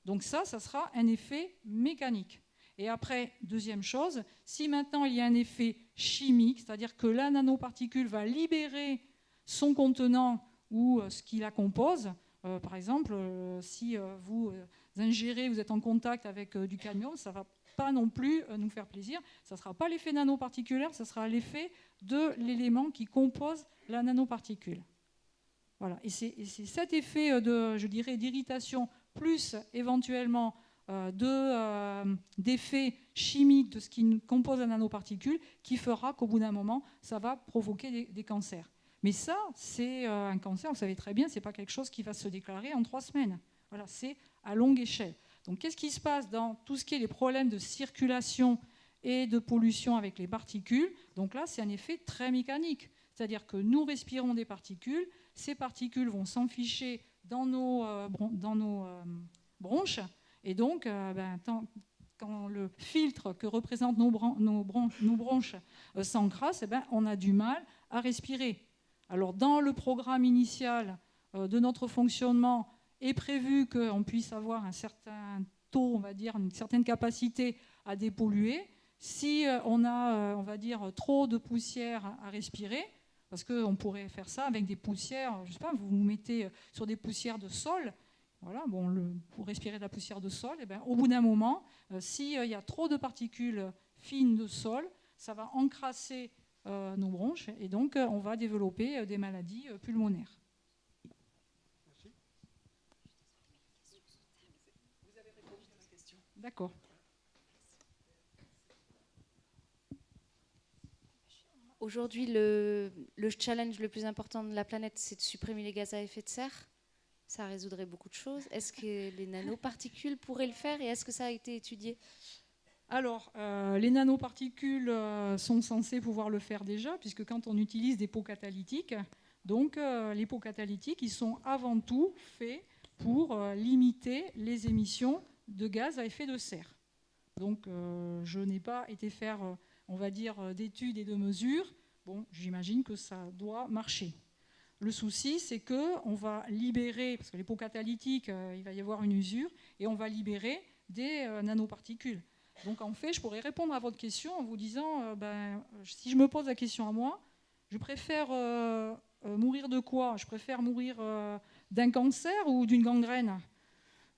Donc ça sera un effet mécanique. Et après, deuxième chose, si maintenant il y a un effet chimique, c'est-à-dire que la nanoparticule va libérer son contenant ou ce qui la compose, par exemple, si vous ingérez, vous êtes en contact avec du cadmium, ça ne va pas non plus nous faire plaisir. Ça ne sera pas l'effet nanoparticulaire, ça sera l'effet de l'élément qui compose la nanoparticule. Voilà. Et c'est cet effet d'irritation plus éventuellement d'effets chimiques de ce qui compose la nanoparticule qui fera qu'au bout d'un moment, ça va provoquer des cancers. Mais ça, c'est un cancer, vous savez très bien, ce n'est pas quelque chose qui va se déclarer en 3 semaines. Voilà, c'est à longue échelle. Donc qu'est-ce qui se passe dans tout ce qui est les problèmes de circulation et de pollution avec les particules? Donc là, c'est un effet très mécanique. C'est-à-dire que nous respirons des particules, ces particules vont s'enficher dans nos bronches, et donc quand le filtre que représentent nos bronches s'encrasse, on a du mal à respirer. Alors dans le programme initial de notre fonctionnement est prévu qu'on puisse avoir un certain taux, on va dire, une certaine capacité à dépolluer. Si on a, on va dire, trop de poussière à respirer, parce qu'on pourrait faire ça avec des poussières, je ne sais pas, vous vous mettez sur des poussières de sol, voilà, bon, pour respirer de la poussière de sol, et bien, au bout d'un moment, s'il y a trop de particules fines de sol, ça va encrasser nos bronches et donc on va développer des maladies pulmonaires. Merci. Vous avez répondu à ma question. D'accord. Aujourd'hui, le challenge le plus important de la planète, c'est de supprimer les gaz à effet de serre. Ça résoudrait beaucoup de choses. Est-ce que les nanoparticules pourraient le faire et est-ce que ça a été étudié? Alors, les nanoparticules sont censées pouvoir le faire déjà, puisque quand on utilise des pots catalytiques, donc les pots catalytiques, ils sont avant tout faits pour limiter les émissions de gaz à effet de serre. Donc, je n'ai pas été faire, on va dire, d'études et de mesures. Bon, j'imagine que ça doit marcher. Le souci, c'est qu'on va libérer, parce que les pots catalytiques, il va y avoir une usure, et on va libérer des nanoparticules. Donc en fait, je pourrais répondre à votre question en vous disant, si je me pose la question à moi, je préfère mourir de quoi? Je préfère mourir d'un cancer ou d'une gangrène?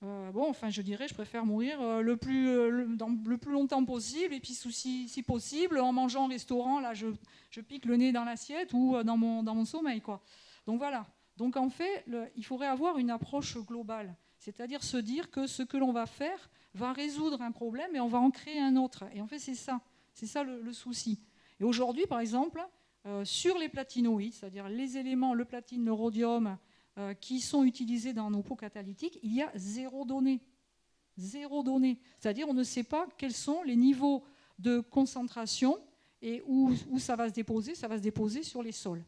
je dirais, je préfère mourir le plus longtemps possible, et puis si possible, en mangeant au restaurant, là, je pique le nez dans l'assiette ou dans mon sommeil, quoi. Donc voilà. Donc en fait, il faudrait avoir une approche globale, c'est-à-dire se dire que ce que l'on va faire va résoudre un problème et on va en créer un autre. Et en fait, c'est ça le souci. Et aujourd'hui, par exemple, sur les platinoïdes, c'est-à-dire les éléments, le platine, le rhodium, qui sont utilisés dans nos pots catalytiques, il y a zéro donnée. Zéro donnée. C'est-à-dire on ne sait pas quels sont les niveaux de concentration et où ça va se déposer sur les sols.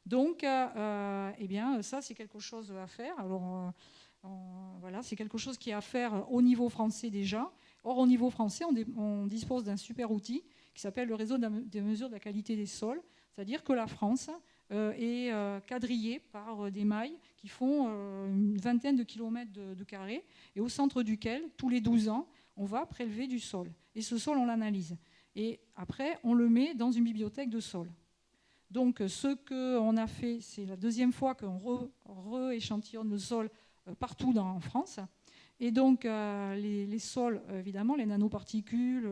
Donc, ça, c'est quelque chose à faire. Alors, voilà, c'est quelque chose qui est à faire au niveau français déjà. Or, au niveau français, on dispose d'un super outil qui s'appelle le réseau des mesures de la qualité des sols. C'est-à-dire que la France est quadrillée par des mailles qui font une vingtaine de kilomètres de carrés, et au centre duquel, tous les 12 ans, on va prélever du sol. Et ce sol, on l'analyse. Et après, on le met dans une bibliothèque de sol. Donc, ce qu'on a fait, c'est la deuxième fois qu'on rééchantillonne le sol partout en France. Et donc, les sols, évidemment, les nanoparticules,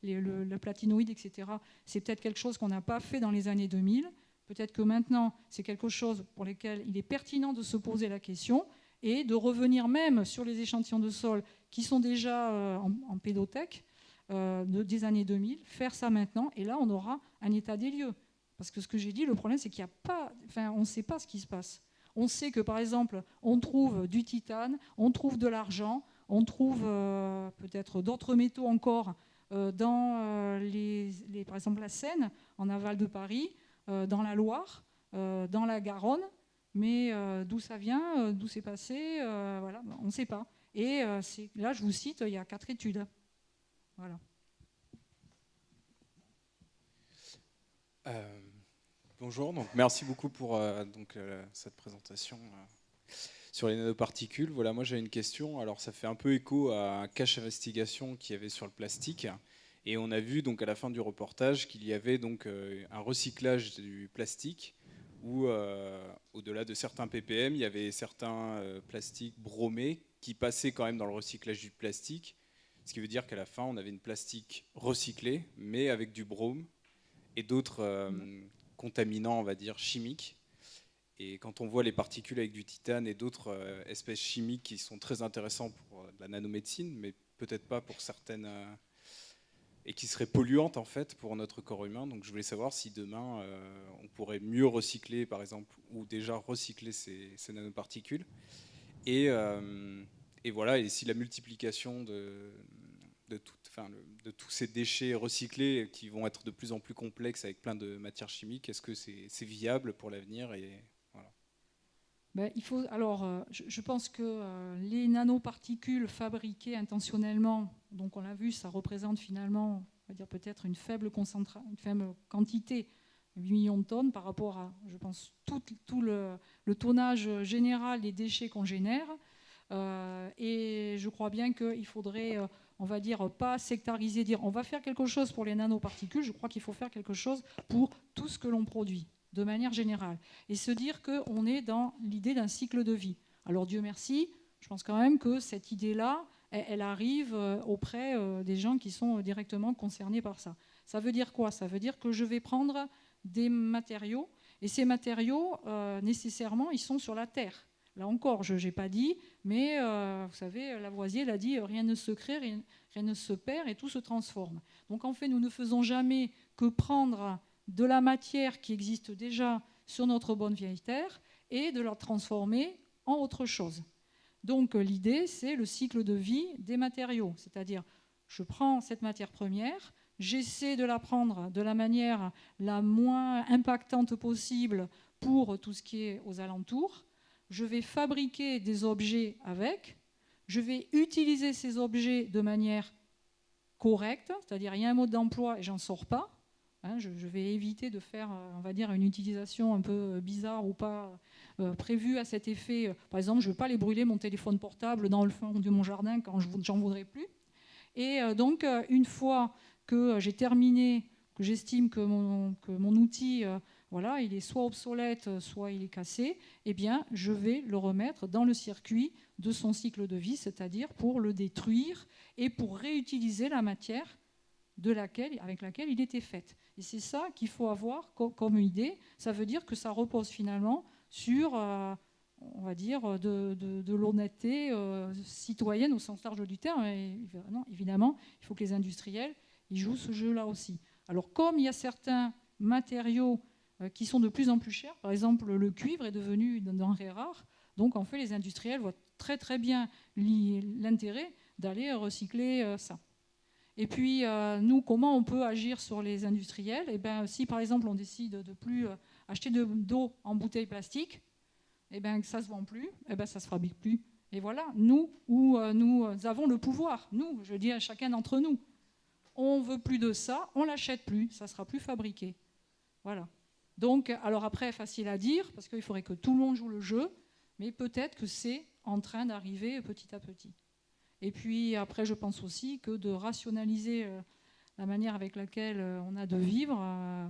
le platinoïde, etc., c'est peut-être quelque chose qu'on n'a pas fait dans les années 2000. Peut-être que maintenant, c'est quelque chose pour lequel il est pertinent de se poser la question et de revenir même sur les échantillons de sol qui sont déjà en pédothèque des années 2000, faire ça maintenant, et là, on aura un état des lieux. Parce que ce que j'ai dit, le problème, c'est qu'il n'y a pas... on ne sait pas ce qui se passe. On sait que, par exemple, on trouve du titane, on trouve de l'argent, on trouve peut-être d'autres métaux encore dans, par exemple, la Seine, en aval de Paris, dans la Loire, dans la Garonne, mais d'où ça vient, d'où c'est passé, voilà, on ne sait pas. Et là, je vous cite, il y a 4 études. Voilà. Bonjour, donc merci beaucoup pour cette présentation sur les nanoparticules. Voilà, moi j'ai une question. Alors ça fait un peu écho à un cache investigation qu'il y avait sur le plastique, et on a vu donc à la fin du reportage qu'il y avait donc un recyclage du plastique où au-delà de certains ppm, il y avait certains plastiques bromés qui passaient quand même dans le recyclage du plastique, ce qui veut dire qu'à la fin on avait une plastique recyclée mais avec du brome et d'autres contaminants, on va dire, chimiques. Et quand on voit les particules avec du titane et d'autres espèces chimiques qui sont très intéressants pour la nanomédecine, mais peut-être pas pour certaines, et qui seraient polluantes en fait pour notre corps humain. Donc je voulais savoir si demain on pourrait mieux recycler, par exemple, ou déjà recycler ces nanoparticules. Et voilà, et si la multiplication de tous ces déchets recyclés qui vont être de plus en plus complexes avec plein de matières chimiques, est-ce que c'est viable pour l'avenir? Et voilà. Je pense que les nanoparticules fabriquées intentionnellement, donc on l'a vu, ça représente finalement, on va dire peut-être une faible quantité, 8 millions de tonnes par rapport à, je pense, tout le tonnage général des déchets qu'on génère. Et je crois bien qu'il faudrait, on va dire, pas sectariser, dire on va faire quelque chose pour les nanoparticules. Je crois qu'il faut faire quelque chose pour tout ce que l'on produit, de manière générale. Et se dire qu'on est dans l'idée d'un cycle de vie. Alors Dieu merci, je pense quand même que cette idée-là, elle arrive auprès des gens qui sont directement concernés par ça. Ça veut dire quoi? Ça veut dire que je vais prendre des matériaux, et ces matériaux, nécessairement, ils sont sur la Terre. Là encore, je n'ai pas dit, mais vous savez, Lavoisier l'a dit, rien ne se crée, rien ne se perd et tout se transforme. Donc en fait, nous ne faisons jamais que prendre de la matière qui existe déjà sur notre bonne vieille Terre et de la transformer en autre chose. Donc l'idée, c'est le cycle de vie des matériaux, c'est-à-dire je prends cette matière première, j'essaie de la prendre de la manière la moins impactante possible pour tout ce qui est aux alentours. Je vais fabriquer des objets avec, je vais utiliser ces objets de manière correcte, c'est-à-dire il y a un mode d'emploi et j'en sors pas. Je vais éviter de faire, on va dire, une utilisation un peu bizarre ou pas prévue à cet effet. Par exemple, je ne veux pas aller brûler mon téléphone portable dans le fond de mon jardin quand j'en voudrais plus. Et donc, une fois que j'ai terminé, que j'estime que mon outil voilà, il est soit obsolète, soit il est cassé, eh bien, je vais le remettre dans le circuit de son cycle de vie, c'est-à-dire pour le détruire et pour réutiliser la matière avec laquelle il était fait. Et c'est ça qu'il faut avoir comme idée. Ça veut dire que ça repose finalement sur, on va dire, de l'honnêteté citoyenne au sens large du terme. Et évidemment, il faut que les industriels ils jouent ce jeu-là aussi. Alors, comme il y a certains matériaux qui sont de plus en plus chers, par exemple, le cuivre est devenu une denrée rare, donc en fait, les industriels voient très très bien l'intérêt d'aller recycler ça. Et puis, nous, comment on peut agir sur les industriels? Eh bien, si, par exemple, on décide de ne plus acheter d'eau en bouteille plastique, eh bien, que ça ne se vend plus, eh bien, ça ne se fabrique plus. Et voilà, nous avons le pouvoir, nous, je dis à chacun d'entre nous. On ne veut plus de ça, on ne l'achète plus, ça ne sera plus fabriqué. Voilà. Donc, alors après, facile à dire, parce qu'il faudrait que tout le monde joue le jeu, mais peut-être que c'est en train d'arriver petit à petit. Et puis après, je pense aussi que de rationaliser la manière avec laquelle on a de vivre,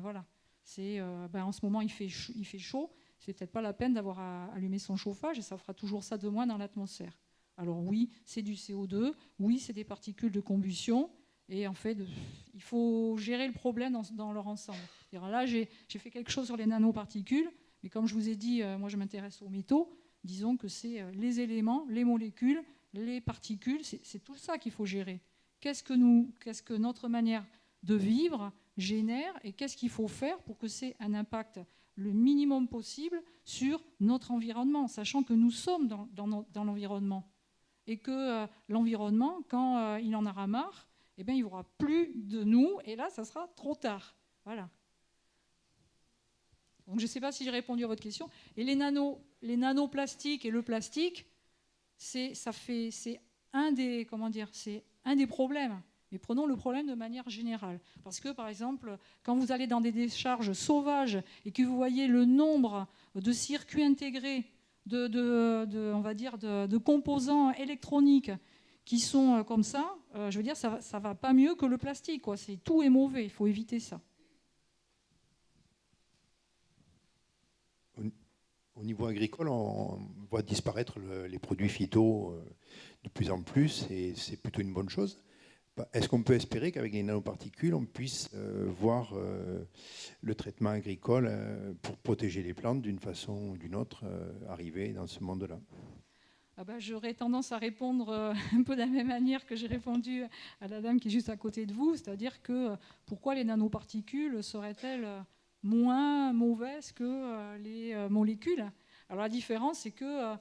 voilà. C'est, en ce moment, il fait chaud. C'est peut-être pas la peine d'avoir à allumer son chauffage et ça fera toujours ça de moins dans l'atmosphère. Alors oui, c'est du CO2, oui, c'est des particules de combustion. Et en fait, il faut gérer le problème dans leur ensemble. Là, j'ai fait quelque chose sur les nanoparticules, mais comme je vous ai dit, moi je m'intéresse aux métaux. Disons que c'est les éléments, les molécules, les particules, c'est tout ça qu'il faut gérer. Qu'est-ce que notre manière de vivre génère et qu'est-ce qu'il faut faire pour que c'est un impact le minimum possible sur notre environnement, sachant que nous sommes dans l'environnement. Et que l'environnement, quand il en aura marre, eh bien, il n'y aura plus de nous, et là, ça sera trop tard. Voilà. Donc, je ne sais pas si j'ai répondu à votre question. Et les nanoplastiques et le plastique, c'est un des problèmes. Mais prenons le problème de manière générale. Parce que, par exemple, quand vous allez dans des décharges sauvages et que vous voyez le nombre de circuits intégrés, on va dire de composants électroniques qui sont comme ça, je veux dire, ça ne va pas mieux que le plastique, quoi. Tout est mauvais, il faut éviter ça. Au niveau agricole, on voit disparaître les produits phyto de plus en plus, et c'est plutôt une bonne chose. Est-ce qu'on peut espérer qu'avec les nanoparticules, on puisse voir le traitement agricole pour protéger les plantes d'une façon ou d'une autre arriver dans ce monde-là? J'aurais tendance à répondre un peu de la même manière que j'ai répondu à la dame qui est juste à côté de vous, c'est-à-dire que pourquoi les nanoparticules seraient-elles moins mauvaises que les molécules? Alors la différence, c'est que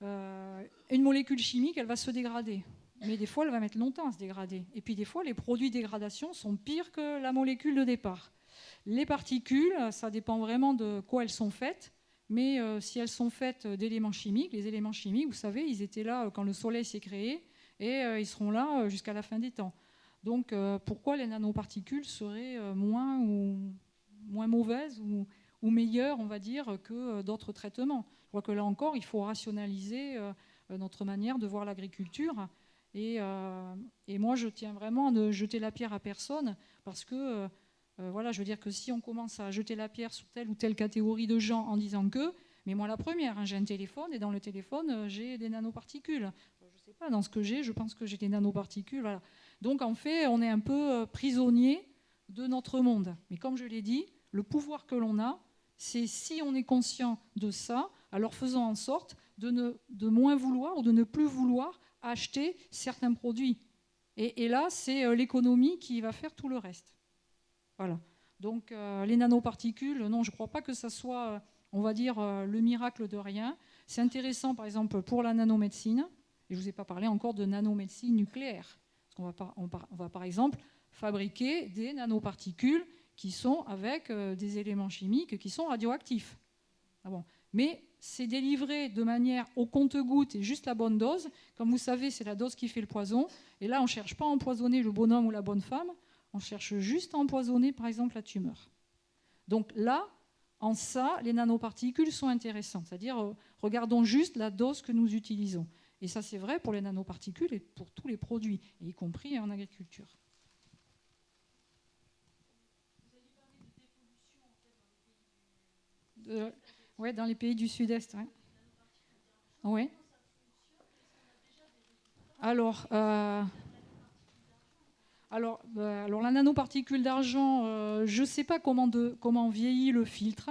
une molécule chimique, elle va se dégrader. Mais des fois, elle va mettre longtemps à se dégrader. Et puis des fois, les produits de dégradation sont pires que la molécule de départ. Les particules, ça dépend vraiment de quoi elles sont faites. Mais si elles sont faites d'éléments chimiques, les éléments chimiques, vous savez, ils étaient là quand le Soleil s'est créé et ils seront là jusqu'à la fin des temps. Donc pourquoi les nanoparticules seraient moins mauvaises ou meilleures, on va dire, que d'autres traitements? Je crois que là encore, il faut rationaliser notre manière de voir l'agriculture. Et moi, je tiens vraiment à ne jeter la pierre à personne parce que voilà, je veux dire que si on commence à jeter la pierre sur telle ou telle catégorie de gens en disant que, mais moi la première, hein, j'ai un téléphone et dans le téléphone, j'ai des nanoparticules. Je ne sais pas, dans ce que j'ai, je pense que j'ai des nanoparticules. Voilà. Donc en fait, on est un peu prisonnier de notre monde. Mais comme je l'ai dit, le pouvoir que l'on a, c'est si on est conscient de ça, alors faisons en sorte de moins vouloir ou de ne plus vouloir acheter certains produits. Et là, c'est l'économie qui va faire tout le reste. Voilà. Donc les nanoparticules, non, je ne crois pas que ça soit, on va dire, le miracle de rien. C'est intéressant, par exemple, pour la nanomédecine. Et je ne vous ai pas parlé encore de nanomédecine nucléaire. Parce qu'on va par exemple fabriquer des nanoparticules qui sont avec des éléments chimiques qui sont radioactifs. Ah bon. Mais c'est délivré de manière au compte-gouttes et juste la bonne dose. Comme vous savez, c'est la dose qui fait le poison. Et là, on ne cherche pas à empoisonner le bonhomme ou la bonne femme. On cherche juste à empoisonner, par exemple, la tumeur. Donc là, en ça, les nanoparticules sont intéressantes. C'est-à-dire, regardons juste la dose que nous utilisons. Et ça, c'est vrai pour les nanoparticules et pour tous les produits, y compris en agriculture. Ouais, dans les pays du Sud-Est. Ouais. Ouais. Alors, la nanoparticule d'argent, je ne sais pas comment vieillit le filtre.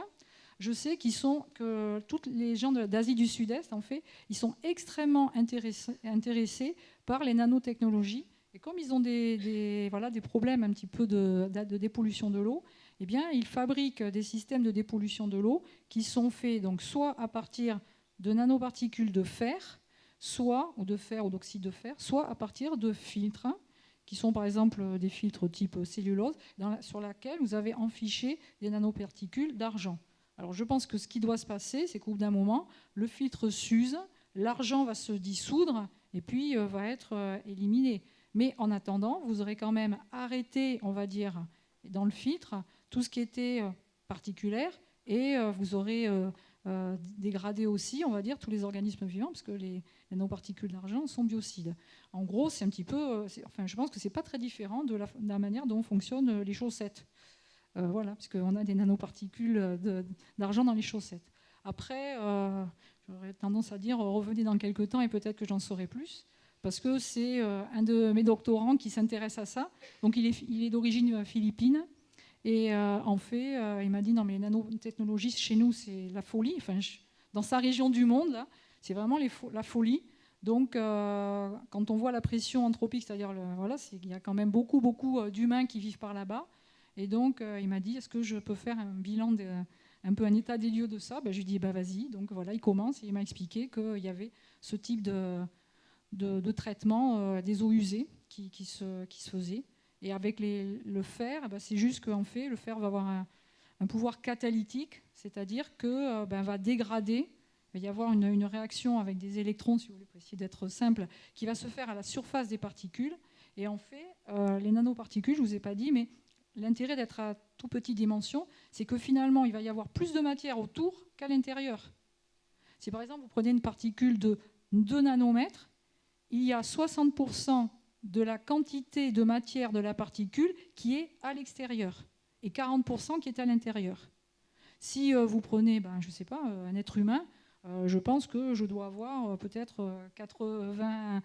Je sais que tous les gens d'Asie du Sud-Est, en fait, ils sont extrêmement intéressés par les nanotechnologies. Et comme ils ont des problèmes un petit peu de dépollution de l'eau, eh bien, ils fabriquent des systèmes de dépollution de l'eau qui sont faits donc, soit à partir de nanoparticules de fer, ou de fer ou d'oxyde de fer, soit à partir de filtres, qui sont par exemple des filtres type cellulose, sur lesquels vous avez enfiché des nanoparticules d'argent. Alors je pense que ce qui doit se passer, c'est qu'au bout d'un moment, le filtre s'use, l'argent va se dissoudre et puis va être éliminé. Mais en attendant, vous aurez quand même arrêté, on va dire, dans le filtre, tout ce qui était particulaire et vous aurez dégradé aussi, on va dire, tous les organismes vivants, parce que les nanoparticules d'argent sont biocides. En gros, c'est un petit peu, je pense que c'est pas très différent de la manière dont fonctionnent les chaussettes. Voilà, parce qu'on a des nanoparticules d'argent dans les chaussettes. Après, j'aurais tendance à dire revenez dans quelques temps et peut-être que j'en saurai plus, parce que c'est un de mes doctorants qui s'intéresse à ça. Donc il est d'origine philippine. Et en fait, il m'a dit non mais les nanotechnologies chez nous c'est la folie. Enfin, dans sa région du monde, là, c'est vraiment la folie. Donc quand on voit la pression anthropique, c'est-à-dire il y a quand même beaucoup d'humains qui vivent par là-bas. Et donc il m'a dit est-ce que je peux faire un bilan, un peu un état des lieux de ça? Je lui ai dit vas-y. Donc voilà, il commence et il m'a expliqué qu'il y avait ce type de traitement des eaux usées qui se faisait. Et avec le fer, c'est juste qu'en fait, le fer va avoir un pouvoir catalytique, c'est-à-dire que va dégrader, il va y avoir une réaction avec des électrons, si vous voulez, pour essayer d'être simple, qui va se faire à la surface des particules. Et en fait, les nanoparticules, je ne vous ai pas dit, mais l'intérêt d'être à tout petite dimension, c'est que finalement, il va y avoir plus de matière autour qu'à l'intérieur. Si par exemple, vous prenez une particule de 2 nanomètres, il y a 60% de la quantité de matière de la particule qui est à l'extérieur et 40% qui est à l'intérieur. Si vous prenez, je ne sais pas, un être humain, je pense que je dois avoir peut-être 90%,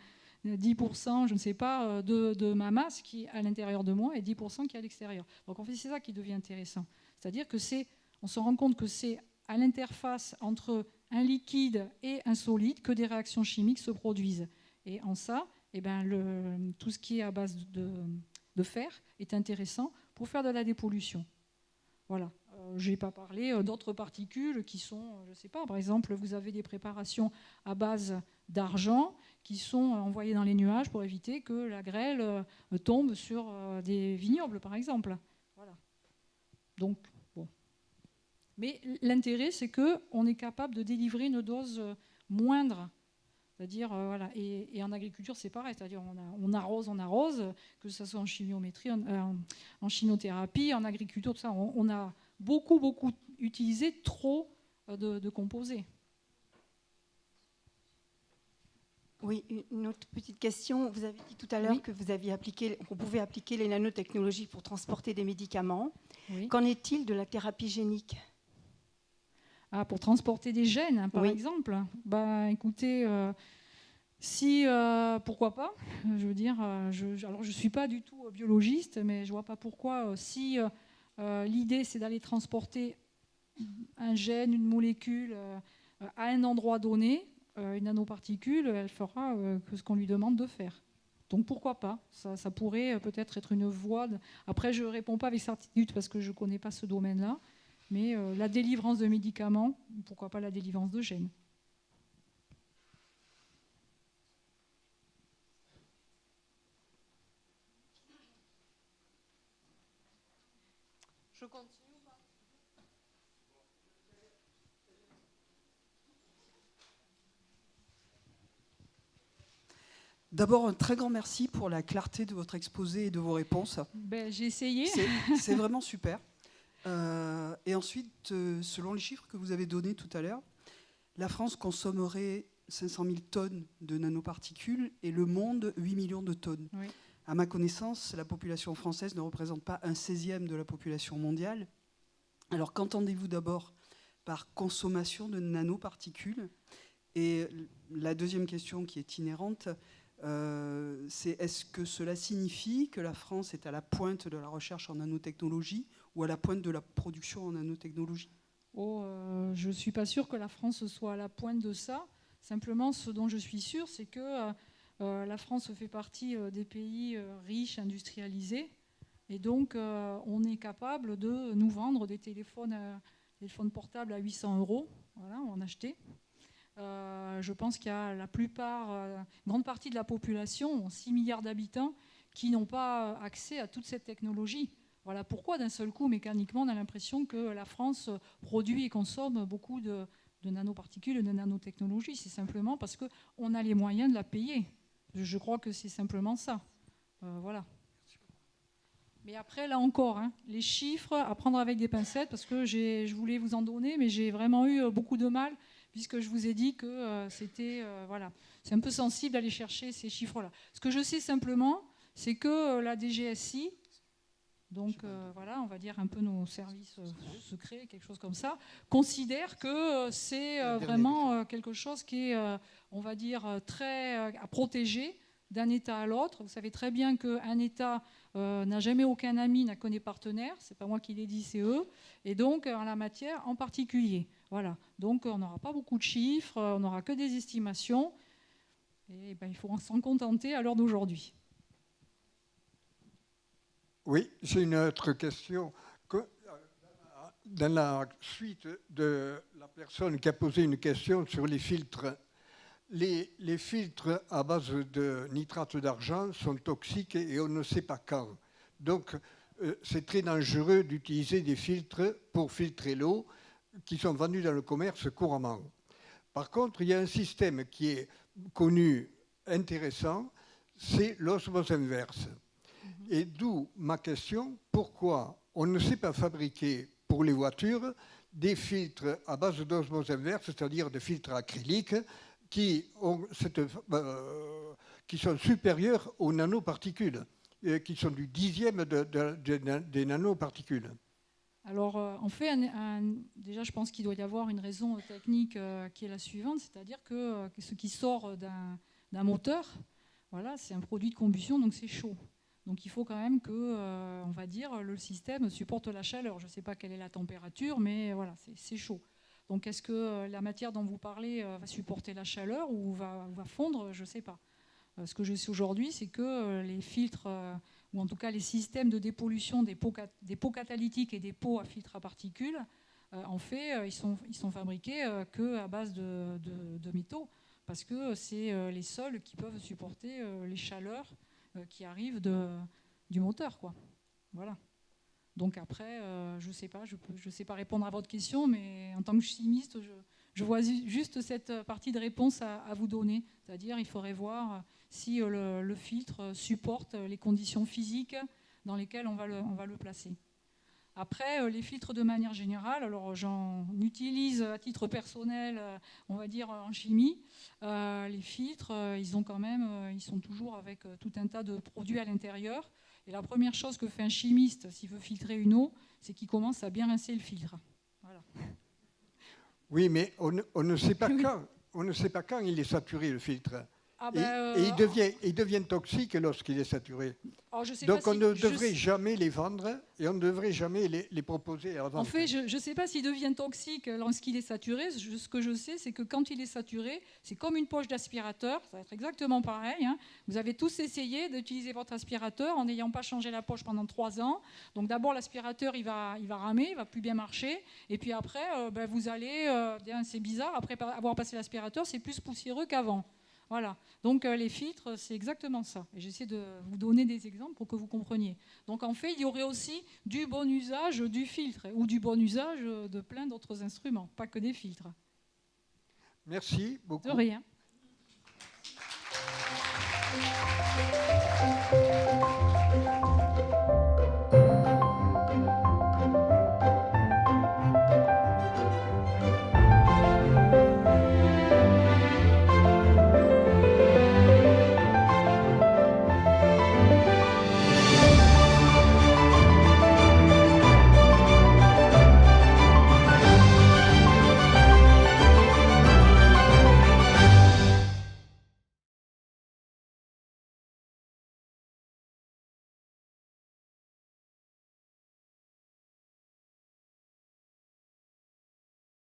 je ne sais pas, de ma masse qui est à l'intérieur de moi et 10% qui est à l'extérieur. Donc en fait, c'est ça qui devient intéressant. C'est-à-dire on se rend compte que c'est à l'interface entre un liquide et un solide que des réactions chimiques se produisent. Et en ça, tout ce qui est à base de fer est intéressant pour faire de la dépollution. Voilà. Je n'ai pas parlé d'autres particules qui sont, je ne sais pas, par exemple, vous avez des préparations à base d'argent qui sont envoyées dans les nuages pour éviter que la grêle tombe sur des vignobles, par exemple. Voilà. Donc, bon. Mais l'intérêt, c'est qu'on est capable de délivrer une dose moindre. C'est-à-dire, voilà. Et en agriculture, c'est pareil. C'est-à-dire, on arrose, que ce soit en chimiométrie, en chinothérapie, en agriculture, tout ça. On a beaucoup utilisé trop de composés. Oui, une autre petite question. Vous avez dit tout à l'heure que qu'on pouvait appliquer les nanotechnologies pour transporter des médicaments. Oui. Qu'en est-il de la thérapie génique ? Pour transporter des gènes, par exemple. Écoutez, pourquoi pas ? Je veux dire, alors je ne suis pas du tout biologiste, mais je ne vois pas pourquoi. Si l'idée, c'est d'aller transporter un gène, une molécule à un endroit donné, une nanoparticule, elle fera ce qu'on lui demande de faire. Donc pourquoi pas ? Ça pourrait peut-être être une voie. Après, je ne réponds pas avec certitude parce que je ne connais pas ce domaine-là. Mais la délivrance de médicaments, pourquoi pas la délivrance de gènes ? Je continue ou pas ? D'abord, un très grand merci pour la clarté de votre exposé et de vos réponses. J'ai essayé. C'est vraiment super. Et ensuite, selon les chiffres que vous avez donnés tout à l'heure, la France consommerait 500 000 tonnes de nanoparticules et le monde 8 millions de tonnes. Oui. À ma connaissance, la population française ne représente pas 1/16 de la population mondiale. Alors qu'entendez-vous d'abord par consommation de nanoparticules. Et la deuxième question qui est inhérente, c'est est-ce que cela signifie que la France est à la pointe de la recherche en nanotechnologie ou à la pointe de la production en nanotechnologie? Je ne suis pas sûre que la France soit à la pointe de ça. Simplement, ce dont je suis sûre, c'est que la France fait partie des pays riches, industrialisés. Et donc, on est capable de nous vendre des téléphones portables à 800 €. Voilà, on en acheter. Je pense qu'il y a une grande partie de la population, 6 milliards d'habitants, qui n'ont pas accès à toute cette technologie. Voilà pourquoi, d'un seul coup, mécaniquement, on a l'impression que la France produit et consomme beaucoup de nanoparticules, de nanotechnologie. C'est simplement parce qu'on a les moyens de la payer. Je crois que c'est simplement ça. Voilà. Mais après, là encore, les chiffres, à prendre avec des pincettes, parce que je voulais vous en donner, mais j'ai vraiment eu beaucoup de mal, puisque je vous ai dit que voilà, c'est un peu sensible d'aller chercher ces chiffres-là. Ce que je sais simplement, c'est que la DGSI, donc voilà, on va dire un peu nos services secrets, quelque chose comme ça, considère que c'est vraiment quelque chose qui est, on va dire, très à protéger d'un État à l'autre. Vous savez très bien qu'un État n'a jamais aucun ami, n'a que des partenaires. C'est pas moi qui l'ai dit, c'est eux. Et donc, en la matière, en particulier. Voilà. Donc, on n'aura pas beaucoup de chiffres, on n'aura que des estimations. Et il faut s'en contenter à l'heure d'aujourd'hui. Oui, j'ai une autre question. Dans la suite de la personne qui a posé une question sur les filtres, les filtres à base de nitrate d'argent sont toxiques et on ne sait pas quand. Donc, c'est très dangereux d'utiliser des filtres pour filtrer l'eau qui sont vendus dans le commerce couramment. Par contre, il y a un système qui est connu, intéressant, c'est l'osmose inverse. Et d'où ma question, pourquoi on ne sait pas fabriquer pour les voitures des filtres à base d'osmose inverse, c'est-à-dire des filtres acryliques qui sont supérieurs aux nanoparticules, qui sont du 10e des nanoparticules. Alors, on fait déjà, je pense qu'il doit y avoir une raison technique qui est la suivante, c'est-à-dire que ce qui sort d'un moteur, voilà, c'est un produit de combustion, donc c'est chaud. Donc il faut quand même que, on va dire, le système supporte la chaleur. Je ne sais pas quelle est la température, mais voilà, c'est chaud. Donc est-ce que la matière dont vous parlez va supporter la chaleur ou va fondre? Je ne sais pas. Ce que je sais aujourd'hui, c'est que les filtres, ou en tout cas les systèmes de dépollution des pots catalytiques et des pots à filtres à particules, en fait, ils sont fabriqués qu'à base de métaux, parce que c'est les seuls qui peuvent supporter les chaleurs qui arrivent du moteur, quoi. Voilà. Donc après, je ne sais pas, je sais pas répondre à votre question, mais en tant que chimiste, je vois juste cette partie de réponse à vous donner. C'est-à-dire, il faudrait voir si le filtre supporte les conditions physiques dans lesquelles on va le placer. Après, les filtres de manière générale, alors j'en utilise à titre personnel, on va dire en chimie. Les filtres, ils sont toujours avec tout un tas de produits à l'intérieur. Et la première chose que fait un chimiste s'il veut filtrer une eau, c'est qu'il commence à bien rincer le filtre. Voilà. Oui, mais on ne sait pas quand. On ne sait pas quand il est saturé, le filtre. Ah et il devient toxique lorsqu'il est saturé. Alors, donc on ne devrait jamais les vendre et on ne devrait jamais les proposer à la vente. En fait, je ne sais pas s'il devient toxique lorsqu'il est saturé. Ce que je sais, c'est que quand il est saturé, c'est comme une poche d'aspirateur. Ça va être exactement pareil. Vous avez tous essayé d'utiliser votre aspirateur en n'ayant pas changé la poche pendant 3 ans. Donc d'abord, l'aspirateur, il va ramer, il va plus bien marcher. Et puis après, vous allez... c'est bizarre, après avoir passé l'aspirateur, c'est plus poussiéreux qu'avant. Voilà, donc les filtres, c'est exactement ça. Et j'essaie de vous donner des exemples pour que vous compreniez. Donc en fait, il y aurait aussi du bon usage du filtre ou du bon usage de plein d'autres instruments, pas que des filtres. Merci beaucoup. De rien.